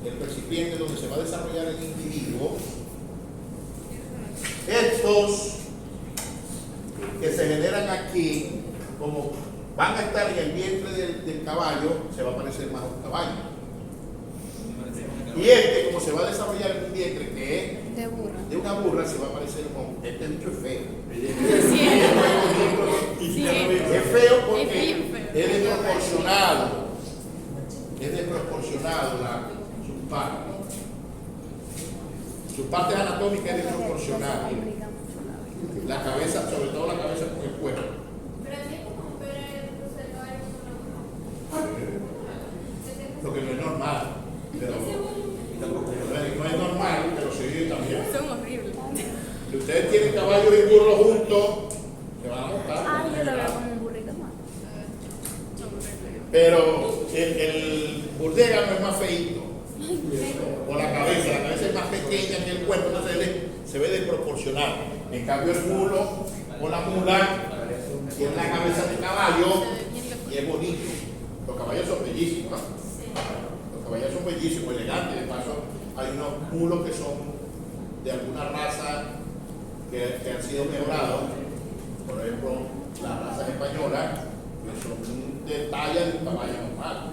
el recipiente donde se va a desarrollar el individuo, estos que se generan aquí, como van a estar en el vientre del caballo, se va a parecer más a un caballo. Y este, como se va a desarrollar en un vientre que es De burra. de una burra, se va a parecer con este bicho es feo. Es feo porque es desproporcionado. Es desproporcionado sus partes. Sus partes anatómicas es desproporcionada. La cabeza, sobre todo la cabeza con el cuerpo. Lo que no es normal. Pero no es normal, pero sí también. Son horribles. Si ustedes tienen caballos y burros juntos, se van a montar. Ay, yo lo veo como un burrito más. Pero el burdégamo es más feíto. Por la cabeza es más pequeña que el cuerpo, entonces se ve desproporcionado. En cambio, el mulo o la mula tiene la cabeza de caballo y es bonito. Los caballos son bellísimos, ¿no? Los caballos son bellísimos, elegantes. De paso, hay unos mulos que son de alguna raza que han sido mejorados. Por ejemplo, las razas españolas, que son de talla de un caballo normal.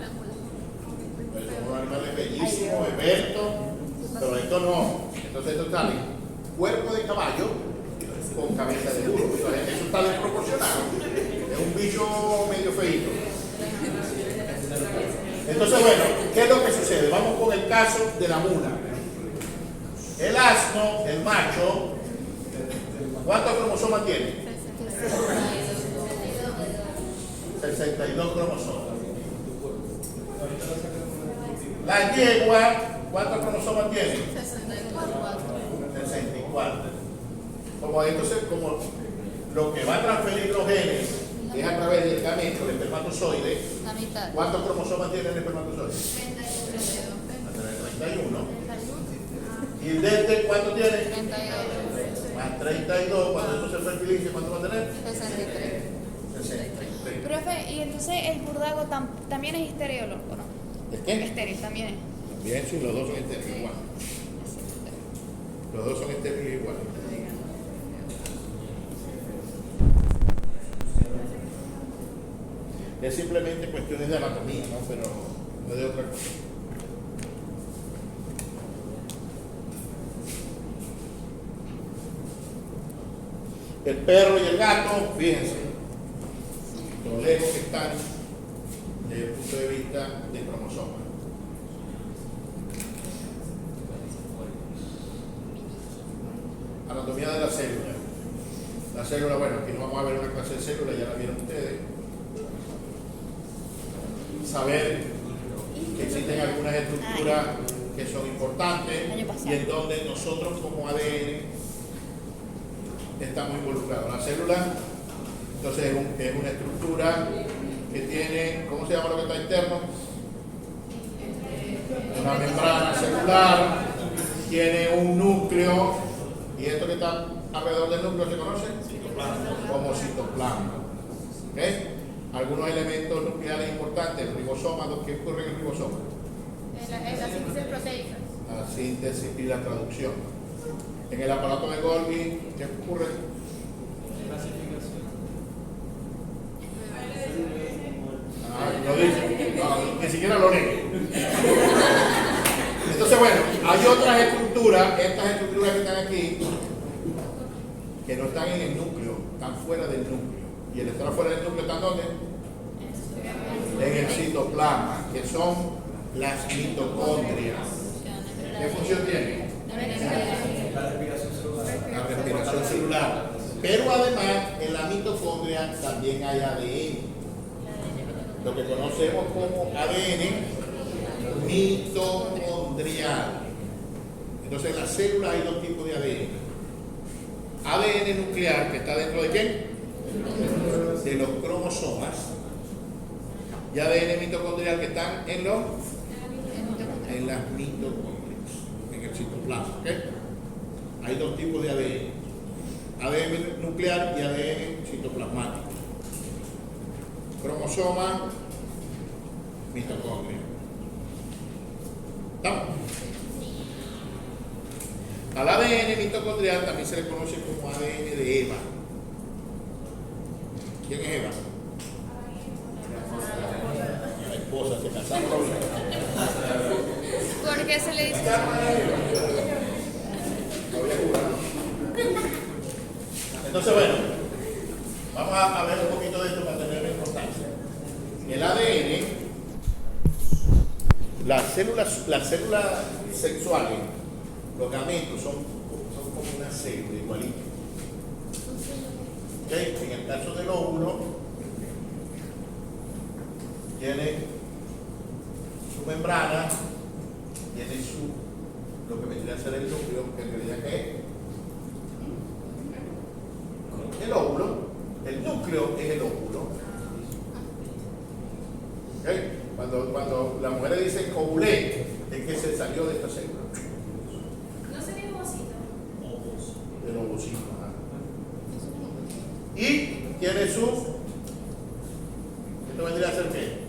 Pues son unos animales bellísimos, esbeltos, pero esto no. Entonces esto sale cuerpo de caballo con cabeza de burro. Entonces, eso está desproporcionado. Es un bicho medio feíto. Entonces, bueno, ¿qué es lo que sucede? Vamos con el caso de la mula. El asno, el macho, ¿cuántos cromosomas tiene? 62 cromosomas. La yegua, ¿cuántos cromosomas tiene? 64. Como lo que va a transferir los genes es a través del gameto, del espermatozoide. La mitad. ¿Cuántos cromosomas tiene el espermatozoide? 31. ¿Y el delta cuánto tiene? 32. Más 32. Cuando esto se fertilice, ¿cuánto va a tener? 63. 63. Profe, y entonces el burdago también es estéril, ¿o no? ¿Es qué? Estéril también es. Bien, sí, los dos son estériles igual. Los dos son estériles igual. Es simplemente cuestiones de anatomía, ¿no? Pero no de otra cosa. El perro y el gato, fíjense, lo lejos que están desde el punto de vista de cromosomas. Anatomía de la célula. La célula, bueno, aquí no vamos a ver una clase de célula, ya la vieron ustedes. Saber que existen algunas estructuras que son importantes y en donde nosotros como ADN estamos involucrados. La célula, entonces, es una estructura que tiene, ¿cómo se llama lo que está interno? Un una membrana celular, tiene un núcleo, y esto que está alrededor del núcleo se conoce como citoplasma. ¿Ok? Algunos elementos nucleares importantes, el ribosoma, ¿qué ocurre en el ribosoma? En la síntesis proteica. La síntesis y la traducción. En el aparato de Golgi, ¿qué ocurre? No dice, no, ni siquiera lo lee. Entonces, bueno, hay otras estructuras, estas estructuras que están aquí, que no están en el núcleo, están fuera del núcleo. Y el estar fuera del núcleo, ¿están dónde? En el citoplasma, que son las mitocondrias. ¿Qué función tienen? La respiración celular. La respiración celular. Pero además, en la mitocondria también hay ADN. Lo que conocemos como ADN mitocondrial. Entonces, en la célula hay dos tipos de ADN. ADN nuclear, que está dentro de ¿qué? De los cromosomas. Y ADN mitocondrial, que están en las mitocondrias, en el citoplasma. ¿Okay? Hay dos tipos de ADN. ADN nuclear y ADN citoplasmático. Cromosoma, mitocondria. ¿Estamos? Al ADN mitocondrial también se le conoce como ADN de Eva. ¿Quién es Eva? La esposa, se casaron los ¿Por qué se le dice así? Entonces, bueno, vamos a ver un poquito de esto para tener la importancia. El ADN, las células sexuales, los gametos son como una célula igualita. ¿Okay? En el caso del óvulo, tiene su membrana, tiene lo que vendría a ser el núcleo, que en realidad ¿qué es? El óvulo, el núcleo es el óvulo. ¿Okay? Cuando las mujeres dicen ovulé, es que se salió de esta célula. ¿No sería ovocito? El ovocito. Y tiene esto vendría a ser ¿qué?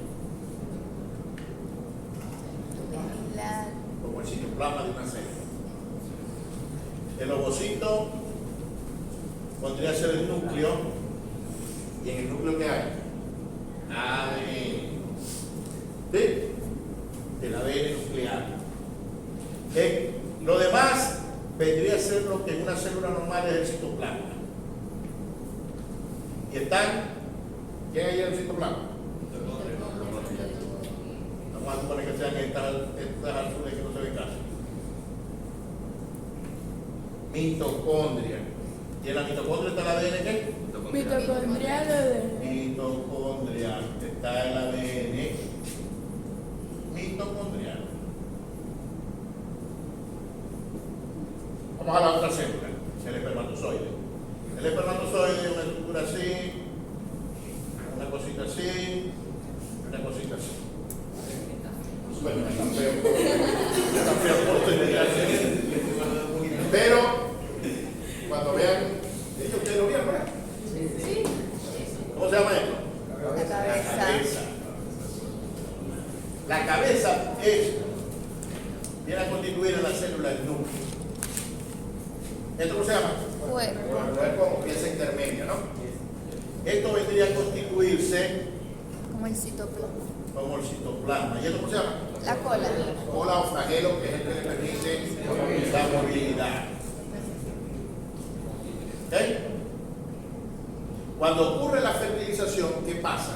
Como el citoplasma de una célula. El ovocito podría ser el núcleo, y en el núcleo ¿qué hay? ADN. ¿Sí? El ADN nuclear. Lo demás vendría a ser lo que en una célula normal es el citoplasma. Y están, ¿quién hay en el citoplasma? Vamos a suponer que sean estas azules que no se ven casi. Mitocondria. ¿Y en la mitocondria está el ADN qué? Mitocondrial. Mitocondrial. Está el ADN mitocondrial. Vamos a la otra célula, el espermatozoide. El espermatozoide es una estructura así, una cosita así, una cosita así. Bueno, está feo. Está feo por tener así. Pero cuando vean, ustedes lo vieron, ¿verdad? Sí. ¿Cómo se llama esto? La cabeza. La cabeza viene a constituir en la célula el núcleo. ¿Esto cómo se llama? Cuerpo. Como pieza intermedia, ¿no? Esto vendría a constituirse Como el citoplasma. como el citoplasma. ¿Y esto cómo se llama? La cola. Cola o flagelo, que es el que le permite la movilidad. ¿Ok? Cuando ocurre la fertilización, ¿qué pasa?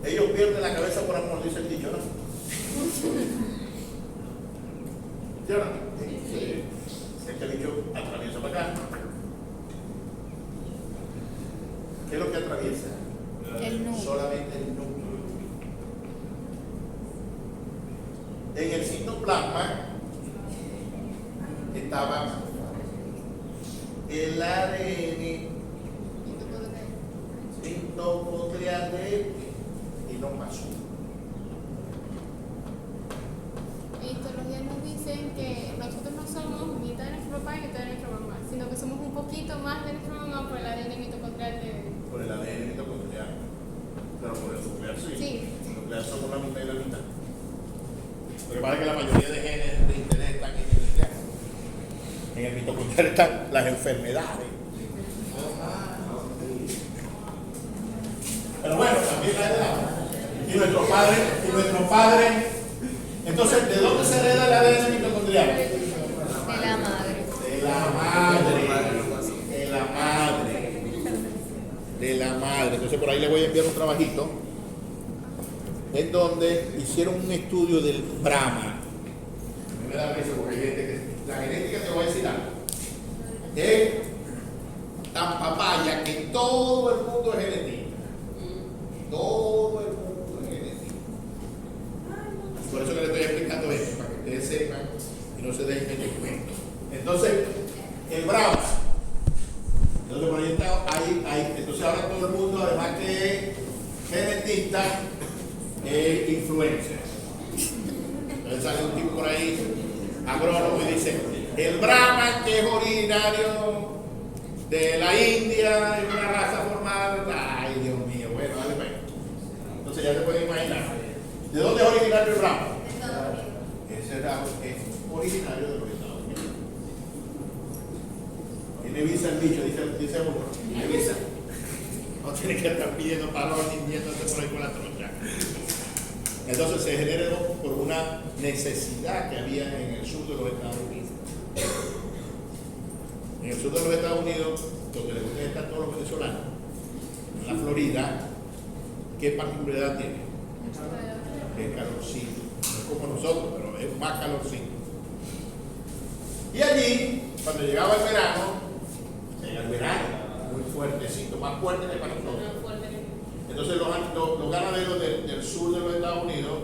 Ellos pierden la cabeza por amor, dice el dicho, ¿no? ¿Sí o no? Sí. Este dicho atraviesa para acá. ¿Qué es lo que atraviesa? El núcleo. Solamente el núcleo. En el citoplasma estaba el ADN mitocondrial de este y no pasó. papá y mitad de nuestra mamá, sino que somos un poquito más de nuestra mamá por el ADN mitocondrial de... Por el ADN mitocondrial. Pero por el nuclear sí. Sí. El nuclear somos la mitad y la mitad. Lo que pasa es que la mayoría de genes de interés están en el nuclear. En el mitocondrial están las enfermedades. Pero bueno, también la heredamos. Y nuestro padre. Entonces, ¿de dónde se hereda el ADN mitocondrial? De la madre. De la madre. De la madre. De la madre. Entonces, por ahí le voy a enviar un trabajito en donde hicieron un estudio del Brahma. Me da risa porque hay gente que. La genética, te voy a decir algo. Es tan papaya que todo el mundo es genética. Todo el mundo es genética. Por eso que le estoy explicando esto, para que ustedes sepan y no se dejen en el cuento. Entonces, el Brahma. Entonces, por ahí está, entonces ahora todo el mundo, además que es genetista, es influencer. Entonces sale un tipo por ahí, agrónomo, y dice, el Brahman, que es originario de la India, es una raza formada, ay Dios mío, bueno, dale pues. Entonces ya se pueden imaginar. ¿De dónde es originario el Brahman? Ese Brahman es originario de los Estados Unidos. Tiene visa el bicho, dice uno. Tiene visa. No tiene que estar pidiendo palón ni yéndose por ahí con la trocha. Entonces se generó por una necesidad que había en el sur de los Estados Unidos. En el sur de los Estados Unidos, donde les gusta estar todos los venezolanos, en la Florida, ¿qué particularidad tiene? Es calorcito. No es como nosotros, pero es más calorcito. Y allí, cuando llegaba el verano, era el verano, muy fuertecito, más fuerte que para nosotros. Entonces los ganaderos del sur de los Estados Unidos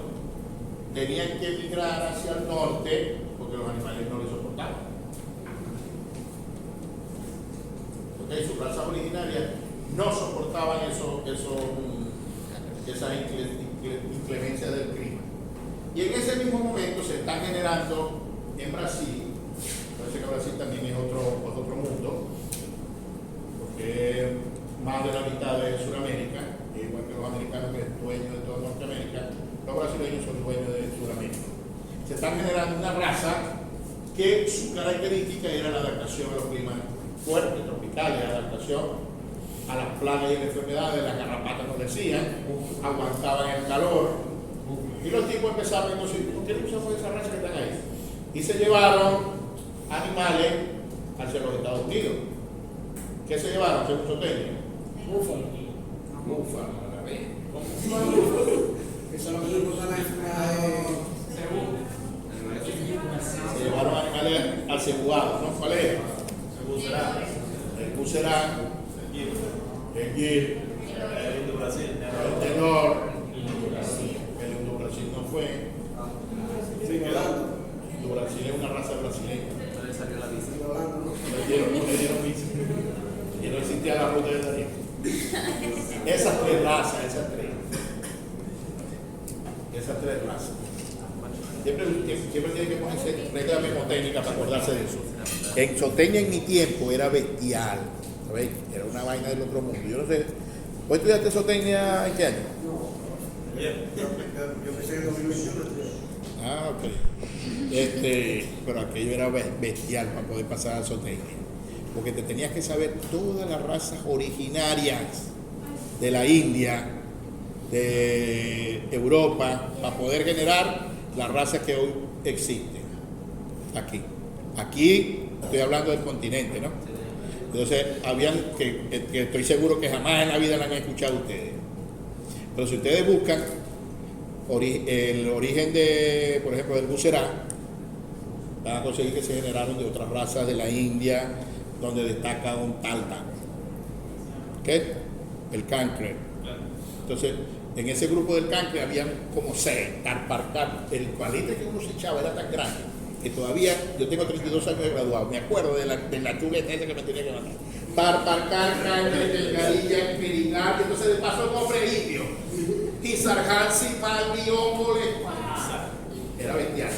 tenían que emigrar hacia el norte porque los animales no les soportaban. Porque sus razas originarias no soportaban esas inclemencias del clima. Y en ese mismo momento se están generando en Brasil, parece que Brasil también es otro mundo, porque más de la mitad de Sudamérica, igual que los americanos que es dueño de toda Norteamérica, los brasileños son dueños de Sudamérica. Se están generando una raza que su característica era la adaptación a los climas fuertes, tropicales, la adaptación a las plagas y las enfermedades, las garrapatas no decían, aguantaban el calor. Y los tipos empezaron a decir, ¿por qué no usamos esa raza que están ahí? Y se llevaron animales hacia los Estados Unidos. ¿Qué se llevaron? ¿Se puso técnico? Búfalo, a la vez. Eso es lo que se usa en la enfermedad Se llevaron animales al cebugado, ¿no? ¿Cuál es? El bucerán, el gil, el tenor, el Indo-Brasil no fue. El Indo-Brasil es una raza brasileña. No le salió la visa. No le dieron visa. Y no existía la ruta de Darío. Esas tres razas. Siempre tiene que ponerse regla memotécnica para acordarse de eso. En Soteña en mi tiempo era bestial. ¿Sabéis? Era una vaina del otro mundo. Yo no sé. ¿Vos estudiaste Soteña en qué año? Yo empecé en 2021. Ah, ok. Pero aquello era bestial para poder pasar a Soteña. Porque te tenías que saber todas las razas originarias de la India, de Europa, para poder generar las razas que hoy existen aquí estoy hablando del continente, ¿no? Entonces habían que estoy seguro que jamás en la vida la han escuchado ustedes, pero si ustedes buscan el origen de, por ejemplo, del bucerá, van a conseguir que se generaron de otras razas de la India, donde destaca un talta, ¿qué? El cancre. Entonces en ese grupo del cancre habían como 6, tarparcar. El palete que uno se echaba era tan grande que todavía, yo tengo 32 años de graduado, me acuerdo de la chuleta esa que me tenía que mandar. Parparcar, cancre, delgadilla, pirinar, y entonces de paso un hombre limpio. Y sarjansi, palmi, hongo, era bestial.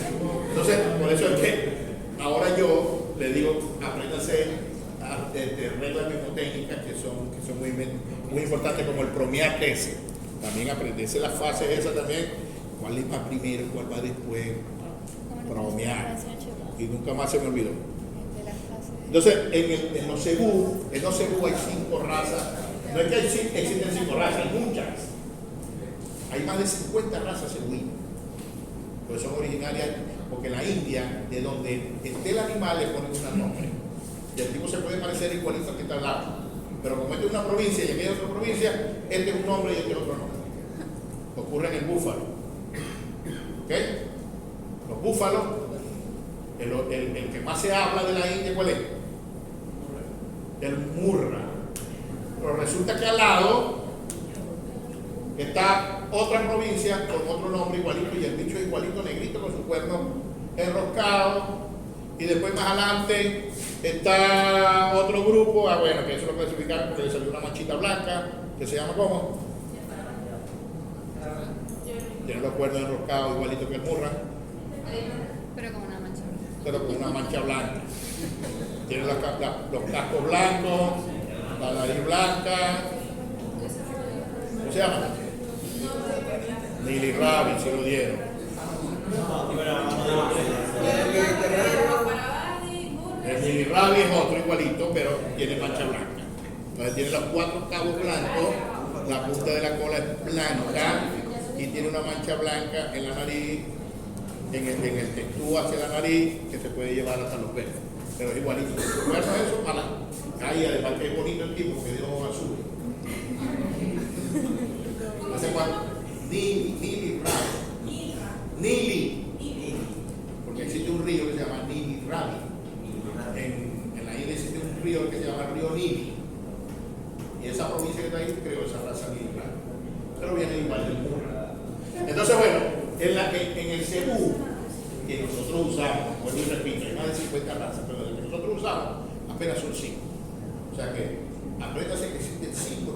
Entonces, por eso es que ahora yo le digo hacer reglas mnemotécnicas que son muy importantes, como el promiar ese. También aprenderse las fases esas también, cuál es va primero, cuál va después, promiar. Y nunca más se me olvidó. Entonces, en los cebú hay 5 razas. No es que existen 5 razas, hay muchas. Hay más de 50 razas cebuinas. Pues son originarias, porque en la India, de donde esté el animal, le ponen un nombre. Y el tipo se puede parecer igualito al que está al lado. Pero como este es una provincia y aquella es otra provincia, este es un nombre y este es otro nombre. Ocurre en el búfalo. ¿Ok? Los búfalos, el que más se habla de la India, ¿cuál es? El murra. Pero resulta que al lado está otra provincia con otro nombre igualito, y el bicho es igualito, negrito, con sus cuernos enroscados. Y después más adelante está otro grupo, bueno, que eso lo clasificaron porque le salió una manchita blanca, que se llama ¿cómo? Tiene los cuernos enroscados igualito que el murra, Pero como una mancha. pero con una mancha blanca. Tiene los cascos blancos, la nariz blanca. ¿Cómo se llama? Nili Rabi, si lo dieron. El Nili Rabi es otro igualito, pero tiene mancha blanca. Entonces tiene los 4 cabos blancos, la punta de la cola es blanca y tiene una mancha blanca en la nariz, en el textúo hacia la nariz, que se puede llevar hasta los pelos. Pero es igualito. Bueno, eso para ahí, además que es bonito el tipo, que dio azul. No sé cuál. Nili Rabi. Nili. Porque existe un río que se llama Nili Rabi. En la India existe un río que se llama el río Nili. Y esa provincia que está ahí creó esa raza Nili Rabi. Pero viene igual del mundo. Entonces, bueno, en el cebú que nosotros usamos, vuelvo y repito, hay más de 50 razas, pero el que nosotros usamos apenas son 5. O sea que apréndase que existen 5.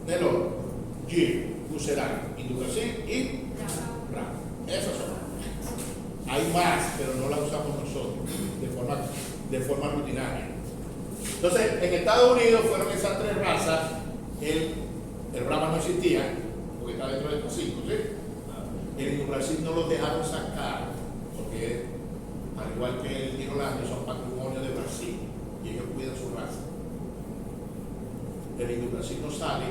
Nelo, G, Guserán, Inducacín y Ra. Esas son. Hay más, pero no las usamos nosotros de forma rutinaria. Entonces, en Estados Unidos fueron esas 3 razas. El Brahma no existía, porque está dentro de estos 5, ¿sí? En Brasil no los dejaron sacar, porque al igual que el Tirolando son patrimonio de Brasil y ellos cuidan su raza. El Brasil no sale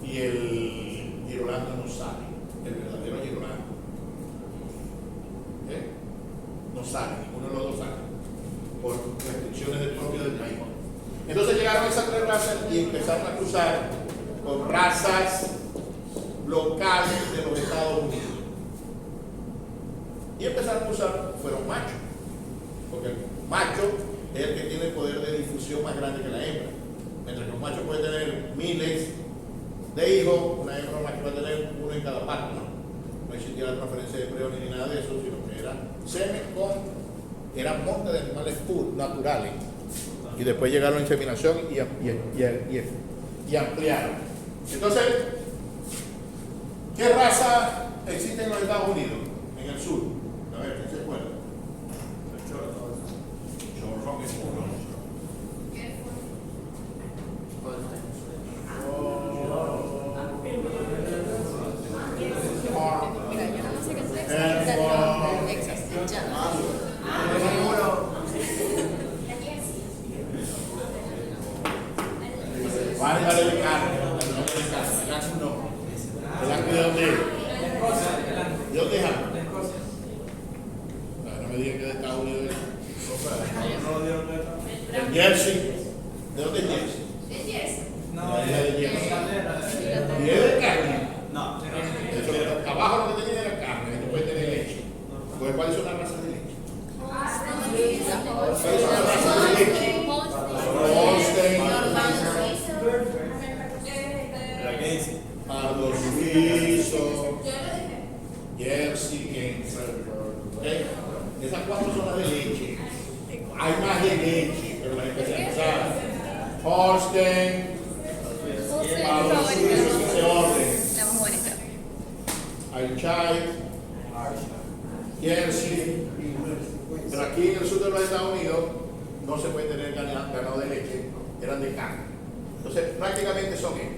y el Tirolando no sale, el verdadero Tirolando. No sale, ninguno de los dos sale, por restricciones del propio del país. Entonces llegaron esas 3 razas y empezaron a cruzar con razas locales de los Estados Unidos. Y empezaron a usar, fueron machos, porque el macho es el que tiene el poder de difusión más grande que la hembra. Mientras que un macho puede tener miles de hijos, una hembra macho va a tener uno en cada parte, ¿no? No existía la transferencia de embrión ni nada de eso, sino que era semen eran montes de animales naturales. Y después llegaron a la inseminación y ampliaron. Entonces, ¿qué raza existe en los Estados Unidos? En el sur. A ver, ¿qué se acuerda? El chorro que es uno. Mira, yo no sé qué es Texas. Ya. Vale, de carne, no de carne, el ancho no. ¿El ancho de dónde es? ¿De dónde es ancho? No me digan que de Estados Unidos es. ¿El Jersey? ¿De dónde es Jersey? No, de Jersey. Inglaterra. ¿Y es de carne? No, Eso, abajo lo que tenía era carne, no puede tener leche. Pues, ¿cuáles son las razas de leche? ¿Cuáles son las razas de leche? Holstein, Pardo Suizo, Jersey, Gatesburg. Esas 4 son las de leche. Hay más de leche, pero las especializadas. Holstein, Pardo Suizo, ese orden. La más bonita. Ayrshire, Jersey, consecuencia. Pero aquí en el sur de los Estados Unidos no se puede tener ganado de leche, eran de carne. Entonces, prácticamente son ellos.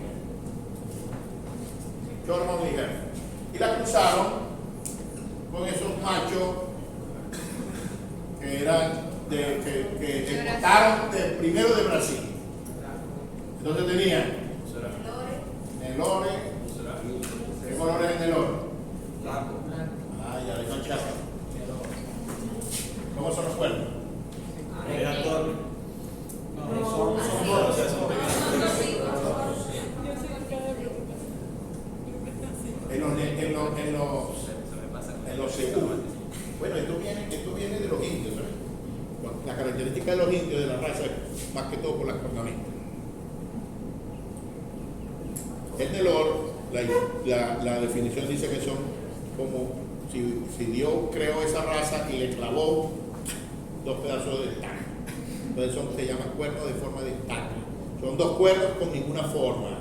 Jorman y Herman. Y la cruzaron con esos machos que eran que exportaron primero de Brasil. Entonces tenían Nelore. ¿Qué color es el Nelore? Blanco. Ah, ya le manchaste. ¿Cómo son los cuernos? En los seguros. Bueno, esto viene de los indios, ¿verdad? La característica de los indios de la raza es más que todo por las cornamentas. El Nelor, la definición dice que son como si Dios creó esa raza y le clavó dos pedazos de estaca. Entonces se llaman cuernos de forma de estaca. Son dos cuernos con ninguna forma.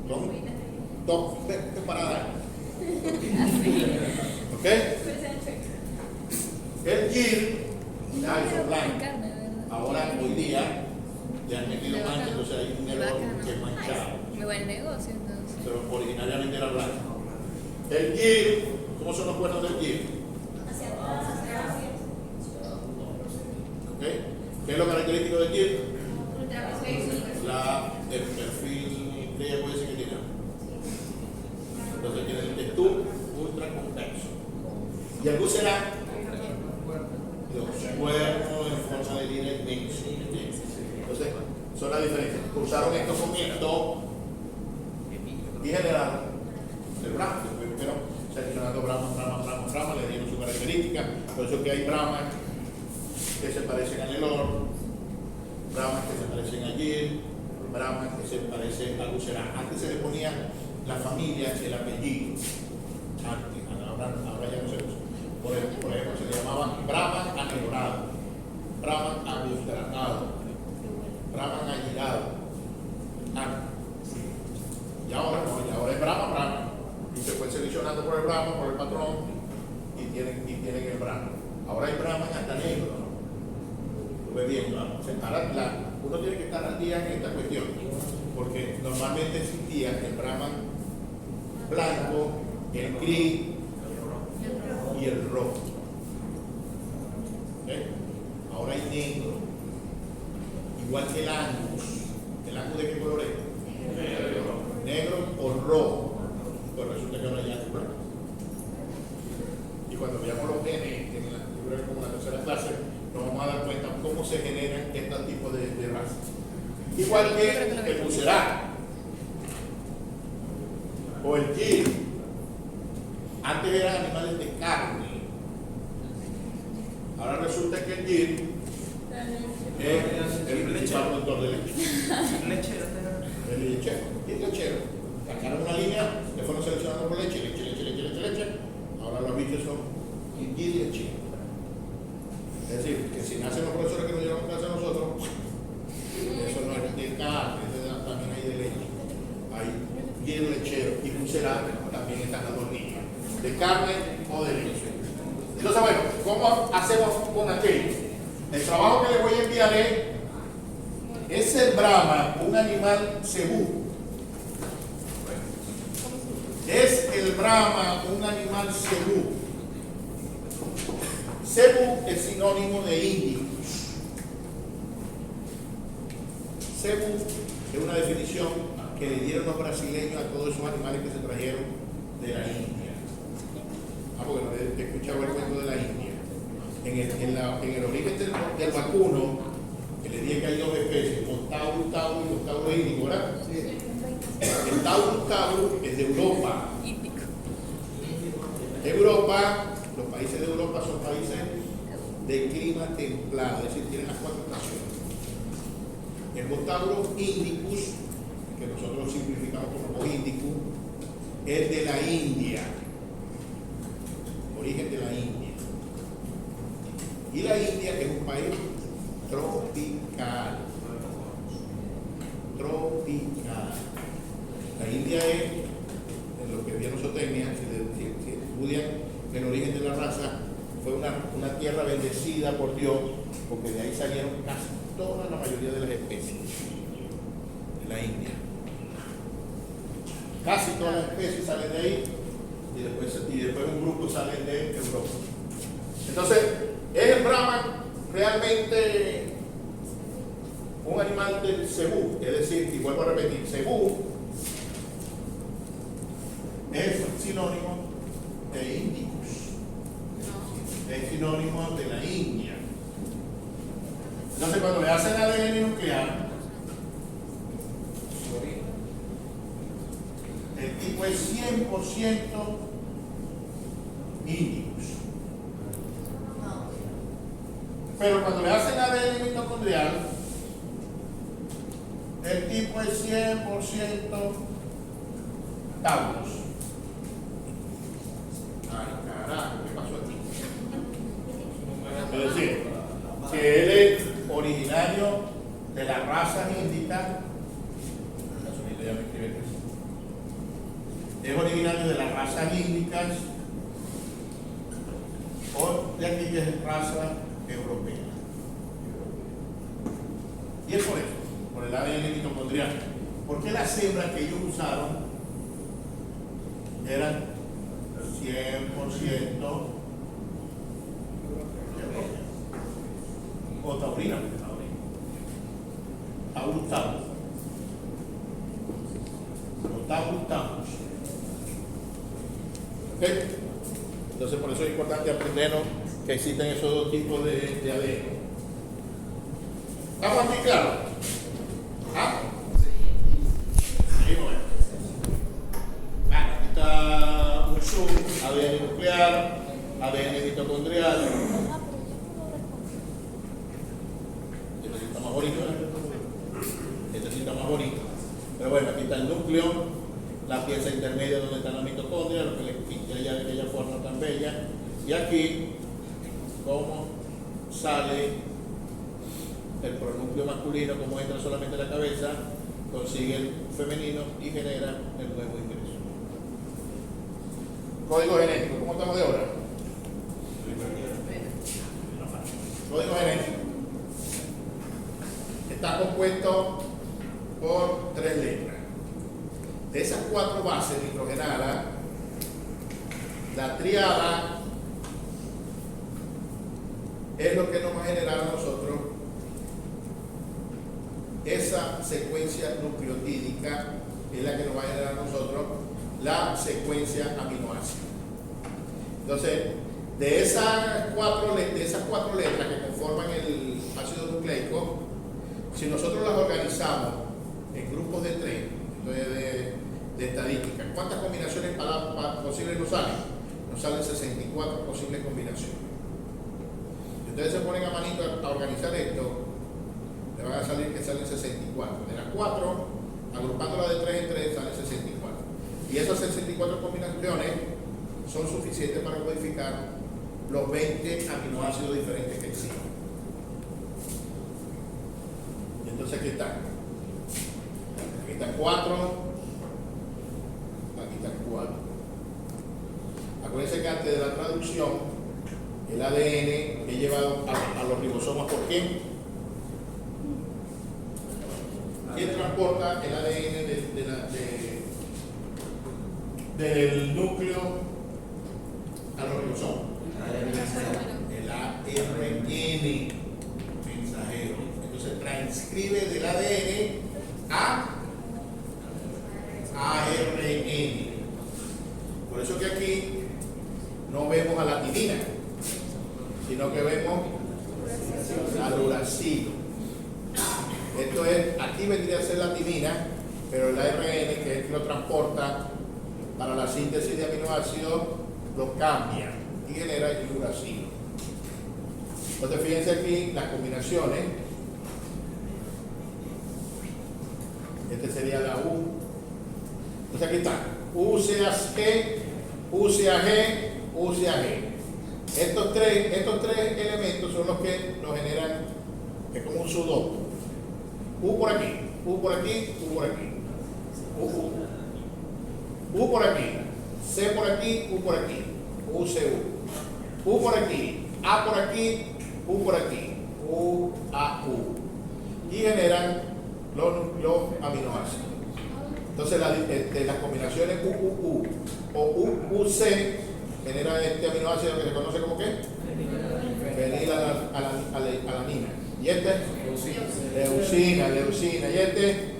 Son dos paradas. ¿Ok? El gir, ya hizo blanco. Ahora, hoy día, le han metido mancha, entonces hay un Nelor que es manchado. Me va el negocio entonces. Pero originariamente era blanco. El gir, ¿cómo son los cuernos del gir? ¿Ok? ¿Qué es lo característico del gir? El perfil griego ese que tiene. Entonces tiene el textur ultra convexo. Y el bucerán, los cuernos en forma de línea inmensa. Entonces, son las diferencias. Usaron esto con esto y generaron el Brahma. Pero seleccionando Brahma, le dieron su característica. Por eso que hay Brahmas que se parecen a Nelor, Brahmas que se parecen a Gil, Brahmas que se parecen a Lucerán. Antes se le ponía la familia, el apellido. Ahora ya no se usa. Por ejemplo, se le llamaban Brahman anelorado, Brahman agustranado, Brahman agilado. Y ahora no, y ahora es Brahman. Y se fue seleccionando por el Brahman, por el patrón, y tienen el Brahman. Ahora hay Brahman hasta negro, ¿no? Lo ves bien, ¿no? Ahora uno tiene que estar al día en esta cuestión, porque normalmente existía el Brahman blanco, el gris y el rojo. ¿Okay? Ahora hay negro, igual que el Angus. ¿El Angus de qué color es? Negro o rojo. Pues resulta que ahora ya es blanco. Y cuando veamos los genes en la libro como la tercera clase, nos vamos a dar cuenta cómo se generan estos tipos de razas. Igual que el bucerán o el gil. Antes eran animales de carne. Ahora resulta que el gil es el principal productor de leche. El lechero. Y el lechero. Sacaron una línea, le fueron seleccionando por leche. Ahora los bichos son gil y lechero. Es decir, que si nacen los profesores que nos llevan a clase a nosotros, eso no es de carne, también hay de leche. Hay gil, lechero y bucerán, también están las dos líneas. De carne o de leche. Entonces, bueno, ¿cómo hacemos con aquello? El trabajo que les voy a enviar es el Brahma, un animal cebú. Es el Brahma, un animal cebú. Cebú es sinónimo de Indicus. Cebú es una definición que le dieron los brasileños a todos esos animales que se trajeron de la India. Porque no he escuchado el cuento de la India. En el origen del vacuno, que le dije que hay dos especies, los Taurus y los Taurus índicos, ¿verdad? Sí. El Taurus es de Europa. Europa, los países de Europa son países de clima templado, es decir, tienen las cuatro estaciones. El Botaurus indicus, que nosotros simplificamos como indicus, es de la India. Origen de la India. Y la India es un país tropical. La India es, en lo que vieron Zootecnia, si estudian el origen de la raza, fue una tierra bendecida por Dios, porque de ahí salieron casi toda la mayoría de las especies de la India. Casi todas las especies salen de ahí y después un grupo salen de Europa. Entonces, ¿es el Brahman realmente un animal del cebú? Es decir, y vuelvo a repetir, cebú es sinónimo de Indicus, es sinónimo de la India. Entonces, cuando le hacen ADN nuclear, el tipo es 100% Indicus. Pero cuando le hacen ADN mitocondrial, el tipo es 100% Taurus. Ay, carajo, ¿qué pasó aquí? Es decir, que él es originario de las razas índicas. Es originario de las razas índicas o de aquí que es raza europea. Y es por eso, por el ADN mitocondrial. ¿Por qué las hembras que ellos usaron eran 100% o taurina? Taurus taurus. O taurus taurus. ¿Ok? Entonces, por eso es importante aprendernos que existen esos dos tipos de ADN. ¿Estamos aquí claros? ¿Ah? Seguimos. Bueno, aquí está un zoom, ADN nuclear, ADN mitocondrial. Este sí está más bonito, ¿eh? Este sí está más bonito. Pero bueno, aquí está el núcleo, la pieza intermedia donde está la mitocondria, lo que le quita ya de aquella forma tan bella. Y aquí, cómo sale el pronúcleo masculino, como entra solamente la cabeza, consigue el femenino y genera el nuevo ingreso. Código genético, ¿cómo estamos de hora? Código genético está compuesto por 3 letras. De esas 4 bases nitrogenadas, la triada es lo que nos va a generar a nosotros esa secuencia nucleotídica, es la que nos va a generar a nosotros la secuencia aminoácida. Entonces, de esas cuatro letras que conforman el ácido nucleico, si nosotros las organizamos en grupos de 3, entonces de estadística, ¿cuántas combinaciones posibles nos salen? Nos salen 64 posibles combinaciones. Si ustedes se ponen a manito a organizar esto, le van a salir que salen 64. De las 4, agrupándolas de 3 en 3, salen 64. Y esas 64 combinaciones son suficientes para codificar los 20 aminoácidos diferentes que existen. Y entonces aquí están. Aquí están 4. Aquí están 4. Acuérdense que antes de la traducción, el ADN es llevado a los ribosomas. ¿Por qué? ¿Quién transporta el ADN del núcleo a los ribosomas? El ARN mensajero. Entonces transcribe del ADN a ARN. Por eso que aquí no vemos a la timina, sino que vemos al uracilo. Esto es, aquí vendría a ser la timina, pero el ARN, que es el que lo transporta para la síntesis de aminoácidos, lo cambia y genera el uracilo. Entonces, fíjense aquí las combinaciones. Este sería la U. Entonces, aquí está UCAG, UCAG, UCAG. Estos tres elementos son los que nos generan, es como un sudoku. U por aquí, U por aquí, U por aquí. U por aquí, C por aquí, U por aquí. UCU. U por aquí, A por aquí, U por aquí, U, A, U. Y generan los aminoácidos. Entonces las combinaciones UUU o UUC generan este aminoácido que se conoce como ¿qué? Fenilalanina. Y este, leucina. Y este,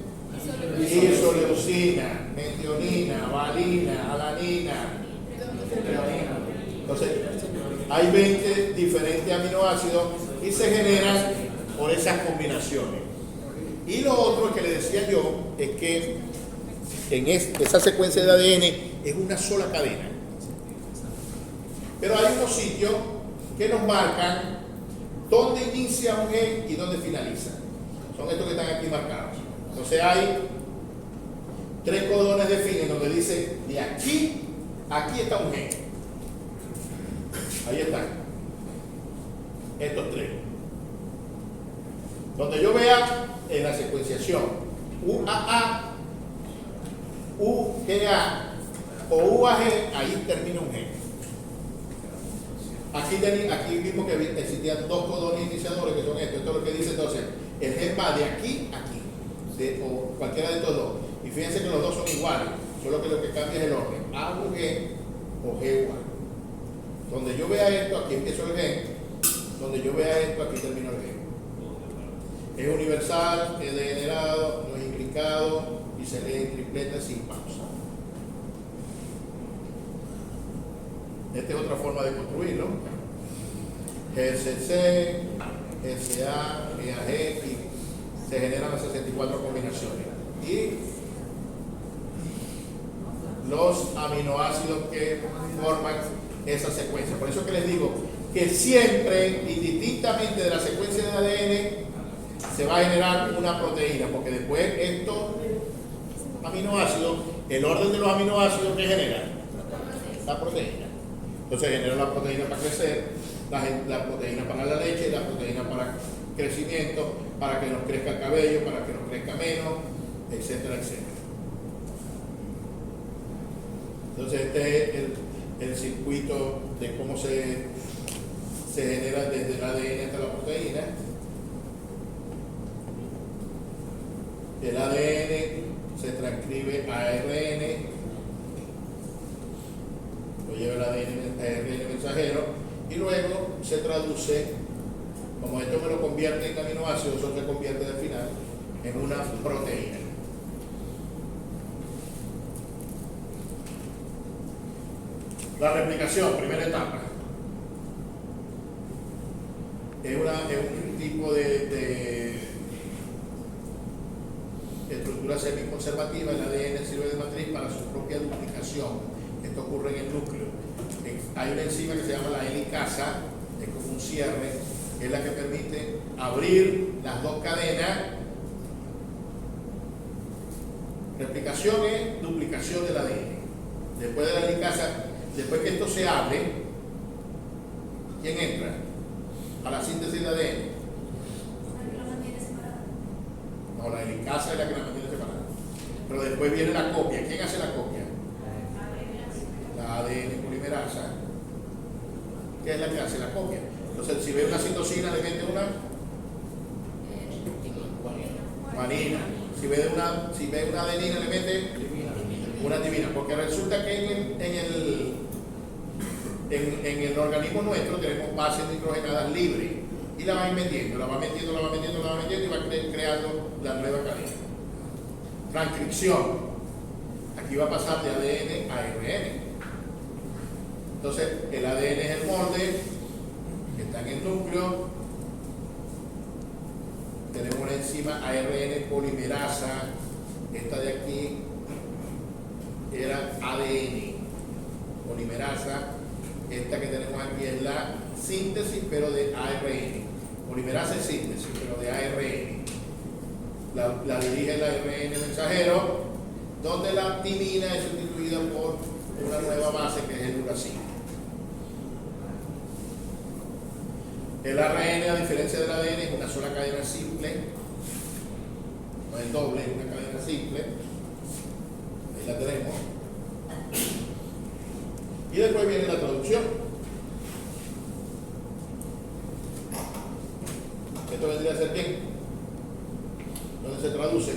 isoleucina, metionina, valina, alanina. Entonces, hay 20 diferentes aminoácidos y se generan por esas combinaciones. Y lo otro que le decía yo es que en esa secuencia de ADN es una sola cadena. Pero hay unos sitios que nos marcan dónde inicia un gen y dónde finaliza. Son estos que están aquí marcados. Entonces hay 3 codones de fin en donde dice de aquí a aquí está un gen. Ahí están. Estos 3. Donde yo vea en la secuenciación UAA, UGA o UAG, ahí termina un gen. Aquí vimos que existían 2 codones iniciadores que son estos. Esto es lo que dice entonces, el gen va de aquí a aquí, o cualquiera de estos dos. Y fíjense que los dos son iguales, solo que lo que cambia es el orden, AUG o GUA. Donde yo vea esto, aquí empiezo el gen. Donde yo vea esto, aquí termino el gen. Es universal, es degenerado, no es implicado y se lee en tripleta sin pausa. Esta es otra forma de construirlo. GCC, SA, EAG, y se generan las 64 combinaciones. Y los aminoácidos que forman esa secuencia. Por eso que les digo que siempre, indistintamente de la secuencia de ADN, se va a generar una proteína, porque después estos aminoácidos, el orden de los aminoácidos que generan la proteína. Entonces genera la proteína para crecer, la proteína para la leche, la proteína para crecimiento, para que nos crezca el cabello, para que nos crezca menos, etcétera, etcétera. Entonces este es el circuito de cómo se genera desde el ADN hasta la proteína. El ADN se transcribe a ARN, lo lleva el ARN mensajero y luego se traduce, como esto me lo convierte en aminoácidos, eso se convierte al final en una proteína. La replicación, primera etapa. Es un tipo de estructura semiconservativa. El ADN sirve de matriz para su propia duplicación. Esto ocurre en el núcleo. Hay una enzima que se llama la helicasa, es como un cierre, que es la que permite abrir las 2 cadenas. Replicación es duplicación del ADN. Después de la helicasa, después que esto se abre, ¿quién entra a la síntesis de ADN? No, la helicasa es la que la mantiene separada. Pero después viene la copia. ¿Quién hace la copia? La ADN polimerasa, que es la que hace la copia. Entonces, si ve una citosina, le mete una guanina. Si ve una adenina, le mete una timina. Porque resulta que en el organismo nuestro tenemos bases nitrogenadas libres. Y la va metiendo y va creando la nueva cadena. Transcripción. Aquí va a pasar de ADN a ARN. Entonces, el ADN es el molde que está en el núcleo. Tenemos una enzima ARN polimerasa. Esta de aquí era ADN polimerasa. Esta que tenemos aquí es la síntesis, pero de ARN. Polimerasa es síntesis, pero de ARN. La dirige el ARN mensajero, donde la timina es sustituida por una nueva base que es el uracilo. El ARN, a diferencia del ADN, es una sola cadena simple, no es doble, es una cadena simple. Ahí la tenemos. Y después viene la traducción. esto vendría a ser bien. ¿Dónde se traduce?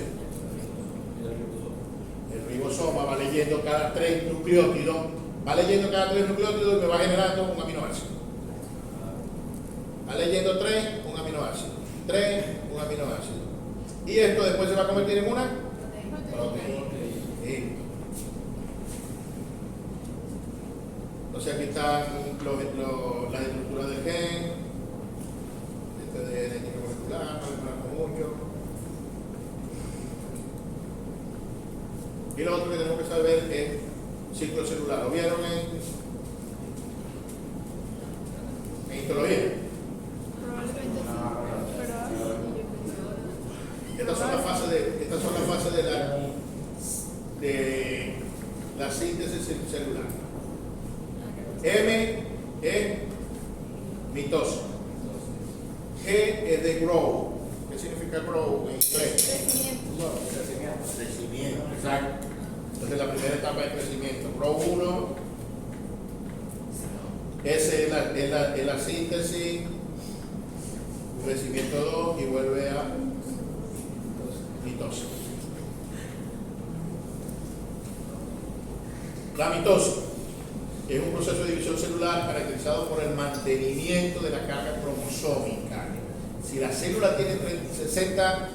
El ribosoma va leyendo cada 3 nucleótidos, y me va generando un aminoácido. Va leyendo 3, un aminoácido. 3, un aminoácido. Y esto después se va a convertir en una proteína. Sí. Entonces aquí están las estructuras del gen, este de molecular, mucho. Y lo otro que tenemos que saber es ciclo celular. ¿Lo vieron en histología? Probablemente sí. Estas son las fases de la síntesis celular. M es mitosis. G es de grow. ¿Qué significa grow en inglés? Crecimiento, exacto. Entonces la primera etapa de crecimiento. Grow 1. S es la síntesis. Crecimiento 2 y vuelve a mitosis. La mitosis es un proceso de división celular caracterizado por el mantenimiento de la carga cromosómica. Si la célula tiene 60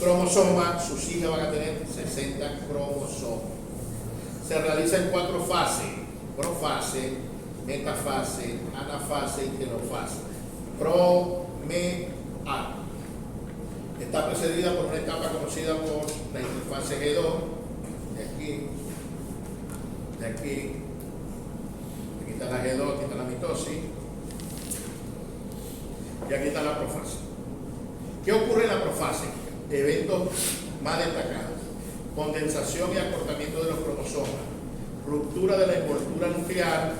cromosomas, sus hijas van a tener 60 cromosomas. Se realiza en 4 fases: profase, metafase, anafase y telofase. Pro-me-a. Está precedida por una etapa conocida por la interfase G2, de aquí está la G2, aquí está la mitosis, y aquí está la profase. ¿Qué ocurre en la profase? Eventos más destacados: condensación y acortamiento de los cromosomas, ruptura de la envoltura nuclear,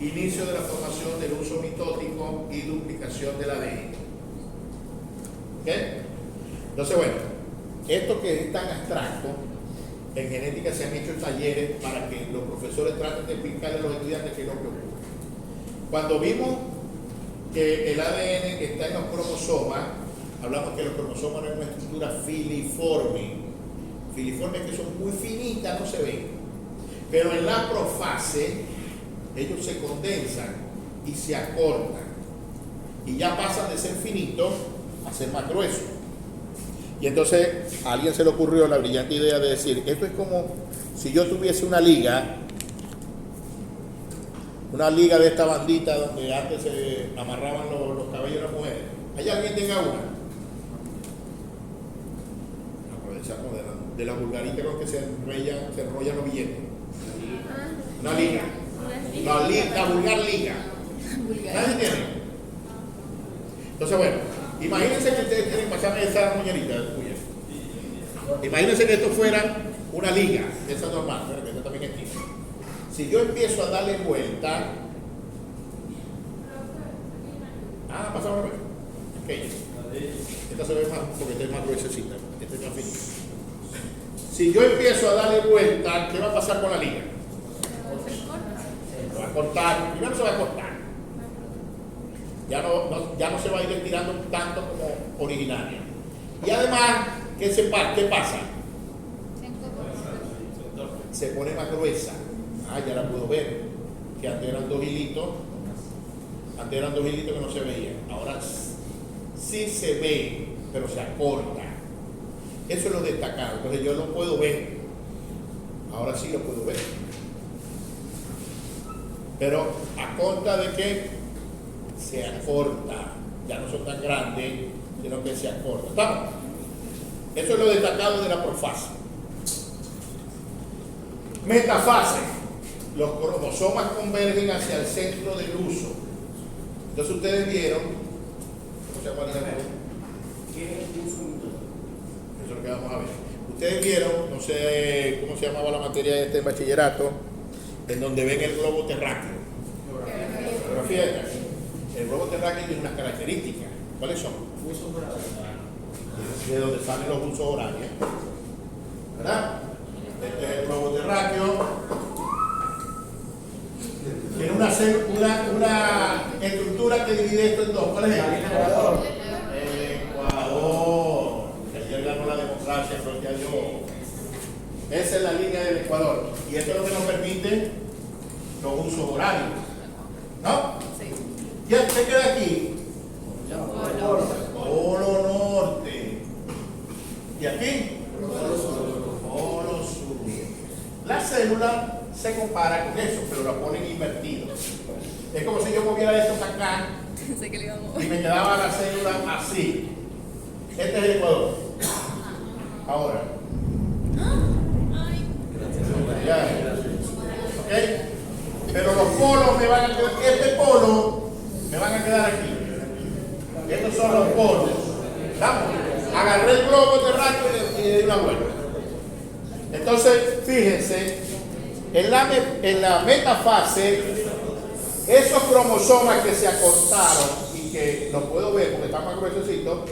inicio de la formación del uso mitótico y duplicación del ADN. ¿Ok? Entonces, bueno, esto que es tan abstracto, en genética se han hecho talleres para que los profesores traten de explicarle a los estudiantes qué es lo que ocurre. Cuando vimos que el ADN está en los cromosomas, hablamos que los cromosomas no es una estructura filiforme. Filiformes que son muy finitas, no se ven. Pero en la profase, ellos se condensan y se acortan. Y ya pasan de ser finitos a ser más gruesos. Y entonces a alguien se le ocurrió la brillante idea de decir, esto es como si yo tuviese una liga de esta bandita donde antes se amarraban los cabellos de las mujeres. ¿Hay alguien que tenga una? Aprovechamos de la vulgarita con que se enrollan los billetes. Una liga. La vulgar liga. ¿Nadie tiene? Entonces, bueno, imagínense que ustedes tienen, pasarme esa muñerita. Imagínense que esto fuera una liga, esa normal, pero que esto también es tipo. Si yo empiezo a darle vuelta, pasamos a ver. Okay. Esta se ve más porque esta es más gruesecita, esta es más finita. Si yo empiezo a darle vuelta, ¿qué va a pasar con la liga? Se va a cortar, primero se va a cortar. Ya no se va a ir estirando tanto como originaria. Y además, ¿qué pasa? Se pone más gruesa. Ya la puedo ver. Que antes eran 2 hilitos. Antes eran 2 hilitos que no se veían. Ahora sí se ve, pero se acorta. Eso es lo destacado. Entonces yo lo puedo ver. Ahora sí lo puedo ver. Pero a conta de que se acorta. Ya no son tan grandes, sino que se acorta. ¿Estamos? Eso es lo destacado de la profase. Metafase. Los cromosomas convergen hacia el centro del uso. Entonces ustedes vieron, ¿cómo se llama el ejemplo? ¿Qué es el uso mitótico? Eso es lo que vamos a ver. Ustedes vieron, no sé cómo se llamaba la materia de este bachillerato, en donde ven el globo terráqueo. Geografía. El globo terráqueo tiene unas características. ¿Cuáles son? Usos horarios. De donde salen los usos horarios. ¿Verdad? Este es el globo terráqueo. Tiene una estructura que divide esto en dos. ¿Cuál es el? Esa es la línea del ecuador. Y esto es lo que nos permite los usos horarios. ¿No? Sí. ¿Qué queda aquí? Polo. Polo norte. ¿Y aquí? Polo sur. La célula se compara con eso, pero la ponen invertido. Es como si yo moviera esto para acá Pensé que le iba a mover. y me quedaba la célula así. Este es el ecuador. Ahora. Ay. Ya. ¿Ok? Pero los polos me van a quedar, este polo me van a quedar aquí. Estos son los polos. ¿Vamos? Agarré el globo terráqueo y le di una vuelta. Entonces, fíjense, en la metafase, esos cromosomas que se acortaron y que los puedo ver porque están más gruesecitos,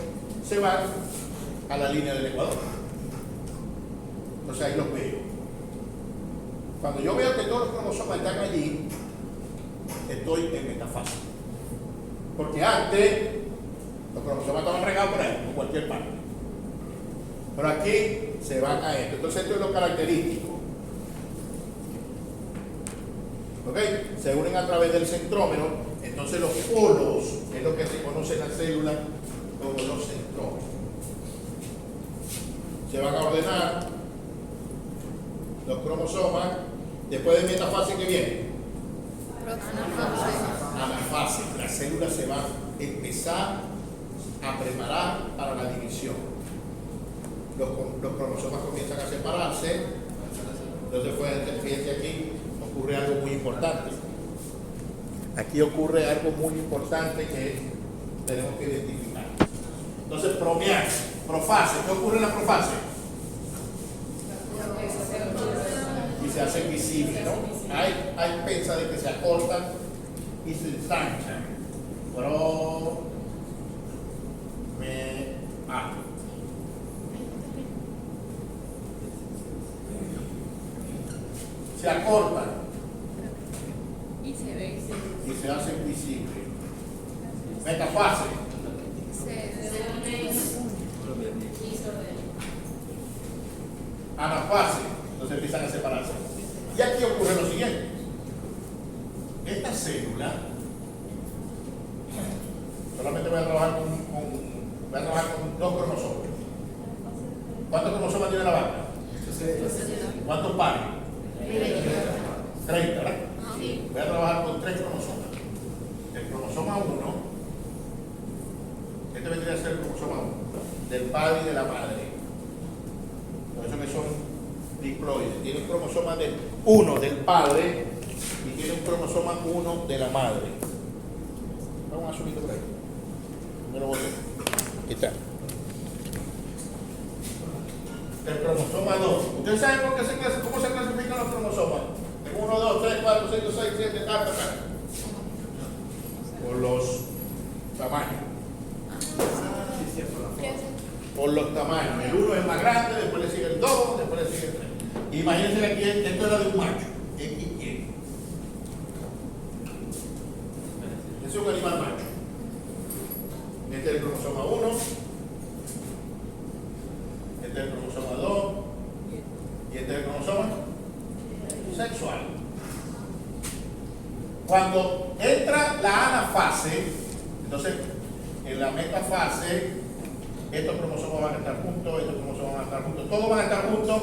se van a la línea del ecuador. Entonces ahí los veo. Cuando yo veo que todos los cromosomas están allí, estoy en metafase. Porque antes los cromosomas estaban regados por ahí, en cualquier parte. Pero aquí se van a esto. Entonces esto es lo característico. ¿Ok? Se unen a través del centrómero. Entonces los polos es lo que se conoce en la célula como los centrómeros. Se van a ordenar los cromosomas después de metafase que viene. Anafase. La célula se va a empezar a preparar para la división. Los cromosomas comienzan a separarse. Entonces, fíjense aquí, ocurre algo muy importante. Aquí ocurre algo muy importante que tenemos que identificar. Entonces, profase. ¿Qué ocurre en la profase? Y se hacen visibles, ¿no? Hay pensas de que se acortan y se ensanchan. Se acortan Y se ve. y se hacen visibles. Metafase. Anafase. Entonces empiezan a separarse. Y aquí ocurre lo siguiente. Esta célula, solamente voy a trabajar con dos cromosomas. ¿Cuántos cromosomas tiene la vaca? ¿Cuántos pares? 30, ¿verdad? Voy a trabajar con 3 cromosomas. El cromosoma 1, este vendría a ser el cromosoma 1, del padre y de la madre. Por eso que son diploides. Tiene un cromosoma del 1 del padre y tiene un cromosoma 1 de la madre. Vamos a subirlo por ahí. Me lo voy a hacer. Aquí está. El cromosoma 2. ¿Ustedes saben cómo se clasifican los cromosomas? 1, 2, 3, 4, 5, 6, 7, tal. Por los tamaños. Por los tamaños. El 1 es más grande, después le sigue el 2, después le sigue el 3. Imagínense aquí, esto era de un macho. XY. Ese es un animal macho. Este es el cromosoma 1. Este es el cromosoma 2 y este es el cromosoma sexual. Cuando entra la anafase, entonces en la metafase, estos cromosomas van a estar juntos, estos cromosomas van a estar juntos, todos van a estar juntos,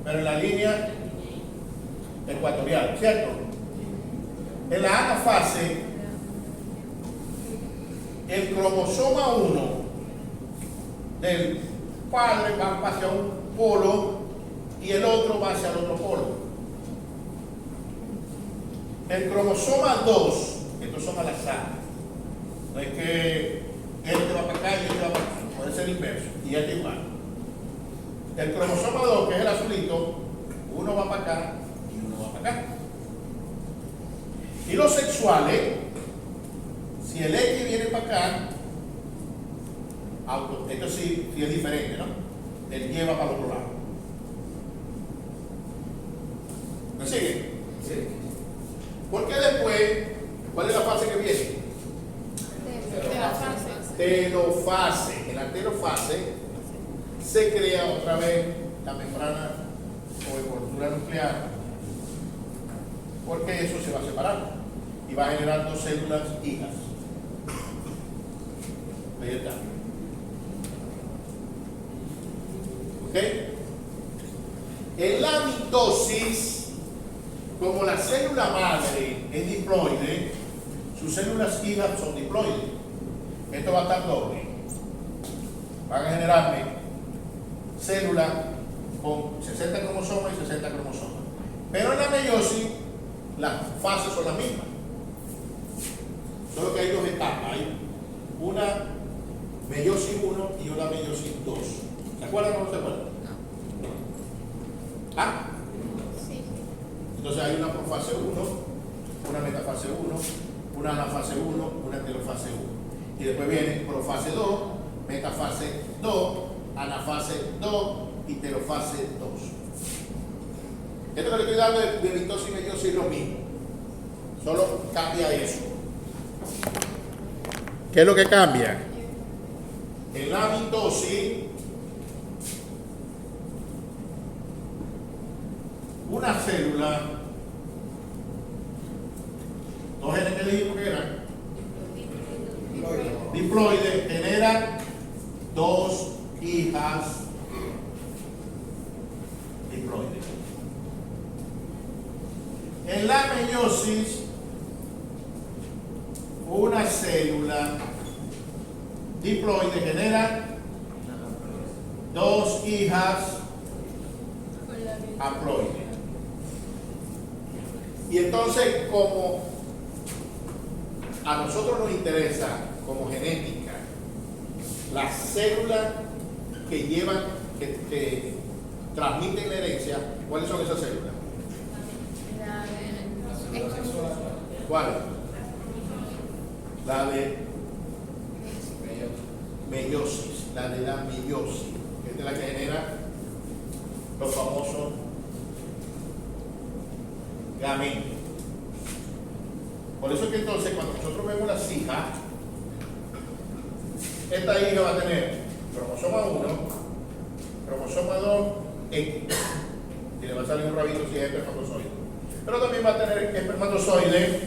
pero en la línea ecuatorial, ¿cierto? En la anafase, el cromosoma 1 del padre va hacia un polo y el otro va hacia el otro polo. El cromosoma 2, estos son al azar. No es que este va para acá y este va para acá, puede ser inverso, y este igual. El cromosoma 2, que es el azulito, uno va para acá y uno va para acá. Y los sexuales, si el X viene para acá, esto sí es diferente, ¿no? El Y va para el otro lado. ¿Me sigue? Sí. Porque después, ¿cuál es la fase que viene? Telofase. En la telofase se crea otra vez la membrana cobertura nuclear, porque eso se va a separar y va a generar dos células hijas. Ahí está. ¿Ok? En la mitosis, como la célula madre es diploide, sus células hijas son diploides. Esto va a estar doble. Van a generarme células con 60 cromosomas y 60 cromosomas. Pero en la meiosis, las fases son las mismas. Solo que hay dos etapas. Hay una meiosis 1 y una meiosis 2. ¿Se acuerdan o no se acuerdan? ¿Ah? Sí. Entonces hay una profase 1, una metafase 1, una anafase 1, una telofase 1. Y después viene profase 2, metafase 2, anafase 2 y telofase 2. Esto que le estoy dando de mitosis y meiosis es lo mismo. Solo cambia eso. ¿Qué es lo que cambia? En la mitosis, una célula, dos genes que dijimos que eran diploides, generan dos hijas diploides. En la meiosis, una célula diploide genera dos hijas haploides. Y entonces, como a nosotros nos interesa como genética las células que llevan, que transmiten la herencia, ¿cuáles son esas células? ¿Cuáles? La de meiosis, la de la meiosis, que es la que genera los famosos gametos. Por eso es que entonces cuando nosotros vemos las hijas, esta hija va a tener cromosoma 1, cromosoma 2, X, y le va a salir un rabito si es espermatozoide. Pero también va a tener espermatozoide,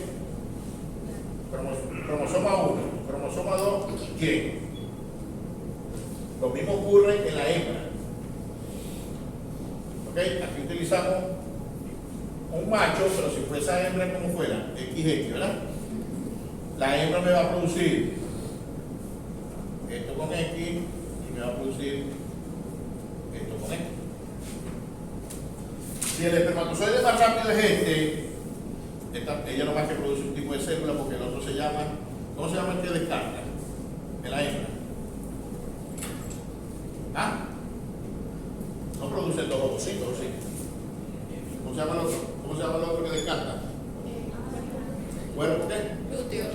cromosoma 1, cromosoma 2, Y. Lo mismo ocurre en la hembra. ¿Ok? Aquí utilizamos un macho, pero si fuese esa hembra como fuera, XX, ¿verdad? La hembra me va a producir esto con X y me va a producir esto con X. Si el espermatozoide más rápido es ella no más que produce un tipo de célula porque el otro se llama, ¿cómo se llama el que descarga? En la hembra. ¿Ah? No produce dos ovocitos, ¿sí? ¿Cómo se llama el otro? ¿Cómo se llama el otro que descarta? Bueno, ¿por qué? Glúteo.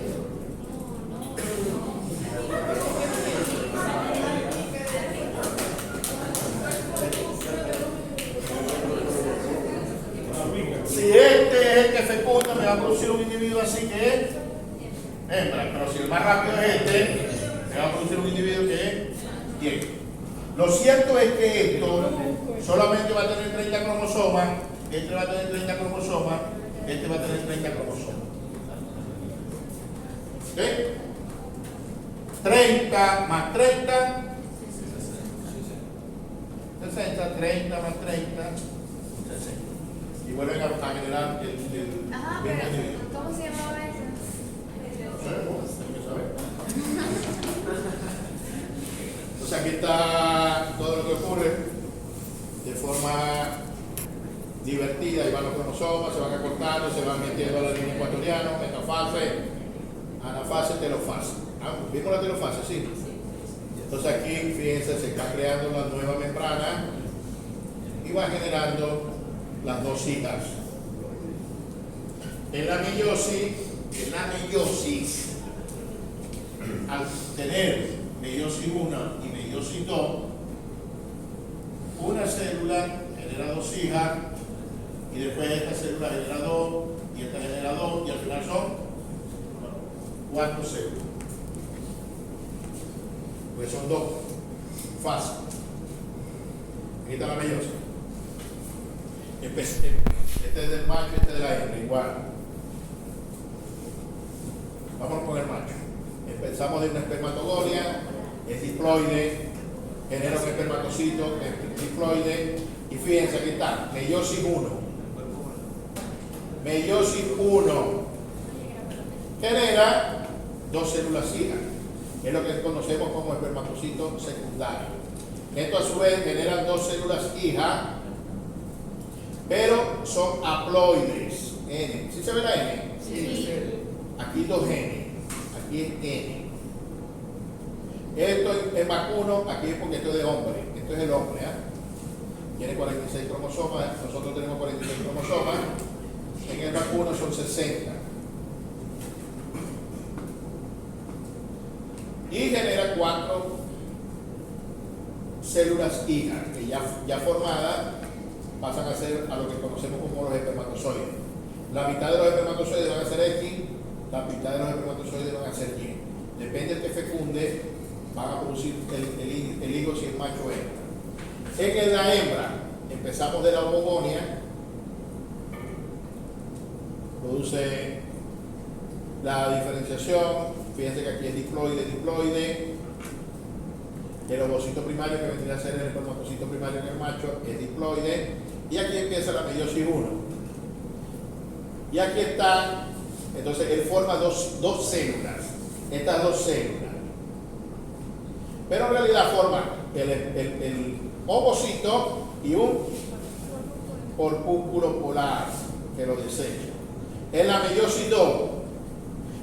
Si este es el que fecunda, me va a producir un individuo así que es hembra. Pero si el más rápido es este, me va a producir un individuo que es Y. Lo cierto es que esto solamente va a tener 30 cromosomas, este va a tener 30 cromosomas, este va a tener 30 cromosomas. ¿Ok? 30 más 30, 60, 30 más 30, 60. Y vuelven a generar el Ajá, mismo pero individuo. ¿cómo se llamaba eso? No sé, hay que saber. Entonces aquí está todo lo que ocurre de forma divertida. Ahí van los cromosomas, se van acortando, se van metiendo a la línea ecuatoriana, metafase, anafase, telofase. ¿Vimos la telofase? Sí. Entonces aquí, fíjense, se está creando una nueva membrana y va generando las dos hijas. En la meiosis, al tener meiosis 1 y meiosis 2, una célula genera dos hijas y después esta célula genera dos y esta genera dos y al final son 4 células. Pues son dos fases. Aquí está la meiosis. Este es del macho, este es de la hembra, igual. Vamos con el macho. Empezamos de una espermatogonia, es diploide, genera un espermatocito, es diploide, y fíjense, aquí está, meiosis 1. Meiosis 1 genera 2 células hija, es lo que conocemos como espermatocito secundario. Esto a su vez genera 2 células hija, pero son haploides, N. ¿Sí se ve la N? Sí. Aquí 2 N, aquí es N. Esto es vacuno, aquí es porque esto es de hombre, esto es el hombre, tiene 46 cromosomas, nosotros tenemos 46 cromosomas, en el vacuno son 60. Y genera 4 células hijas, que ya formadas pasan a ser a lo que conocemos como los espermatozoides. La mitad de los espermatozoides van a ser X, la mitad de los espermatozoides van a ser Y. Depende del que fecunde, van a producir el higo si es macho o hembra. En la hembra, empezamos de la homogonia, produce la diferenciación. Fíjense que aquí es diploide. El ovocito primario, que vendría a ser el espermatocito primario en el macho, es diploide. Y aquí empieza la meiosis 1. Y aquí está, entonces él forma dos células, estas 2 células. Pero en realidad forma el ovocito y un corpúsculo polar que lo desecha. En la meiosis 2,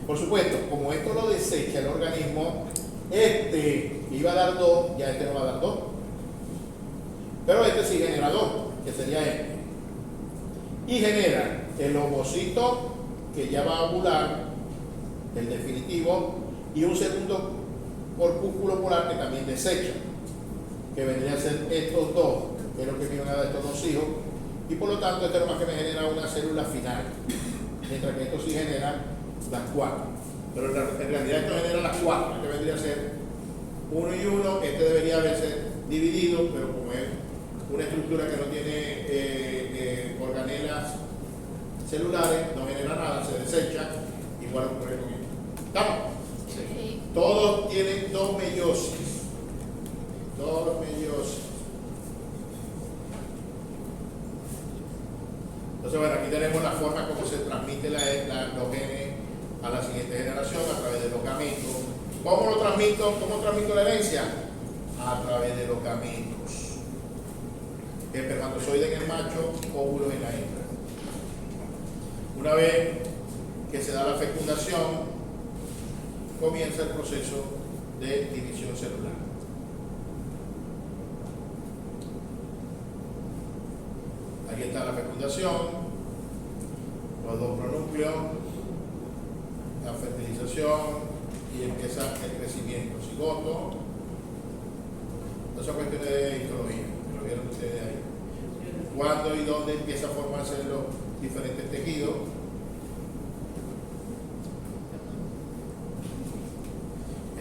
por supuesto, como esto lo desecha el organismo, este iba a dar 2, ya este no va a dar 2. Pero este sí genera 2, que sería este. Y genera el ovocito, que ya va a ovular, el definitivo, y un segundo corpúsculo polar que también desecha, que vendría a ser estos 2, que es lo que me iban a dar estos 2 hijos, y por lo tanto esto es lo más que me genera una célula final, mientras que esto sí genera las 4. Pero en realidad esto genera las 4, que vendría a ser 1 y 1. Este debería haberse dividido, pero como es una estructura que no tiene organelas celulares, no genera nada, se desecha, igual ocurre con esto. ¿Estamos? Sí. Todos tienen 2 meiosis. 2 meiosis. Entonces, bueno, aquí tenemos la forma como se transmite los genes a la siguiente generación a través de los gametos. ¿Cómo lo transmito? ¿Cómo transmito la herencia? A través de los gametos. Espermatozoide en el macho, óvulos en la hembra. Una vez que se da la fecundación, comienza el proceso de división celular. Aquí está la fecundación, los 2 pronúcleos, la fertilización y empieza el crecimiento cigoto. Esas son cuestiones de histología, que lo vieron ustedes ahí. Cuándo y dónde empieza a formarse los diferentes tejidos.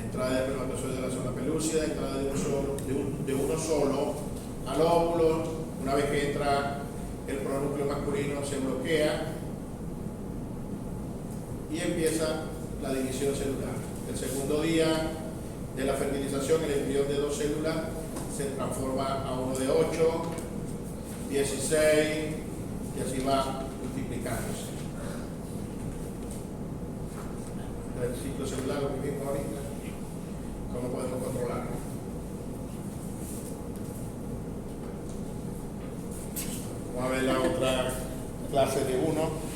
Entrada de espermatozoide de la zona pelúcida, entrada de uno solo al óvulo. Una vez que entra el pronúcleo masculino, se bloquea y empieza la división celular. El segundo día de la fertilización, el embrión de 2 células se transforma a uno de 8, 16 y así va multiplicándose. El ciclo celular, lo que vimos ahorita, ¿cómo podemos controlarlo? Vamos a ver la otra clase de 1.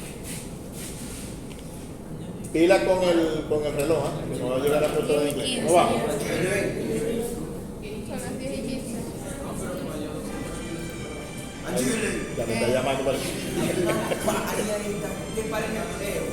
Pila con el reloj, que nos va a llegar a profesora de inglés. ¿Cómo vamos? Son las 10:15. Ya me está llamando para Ahí está, que paren el video.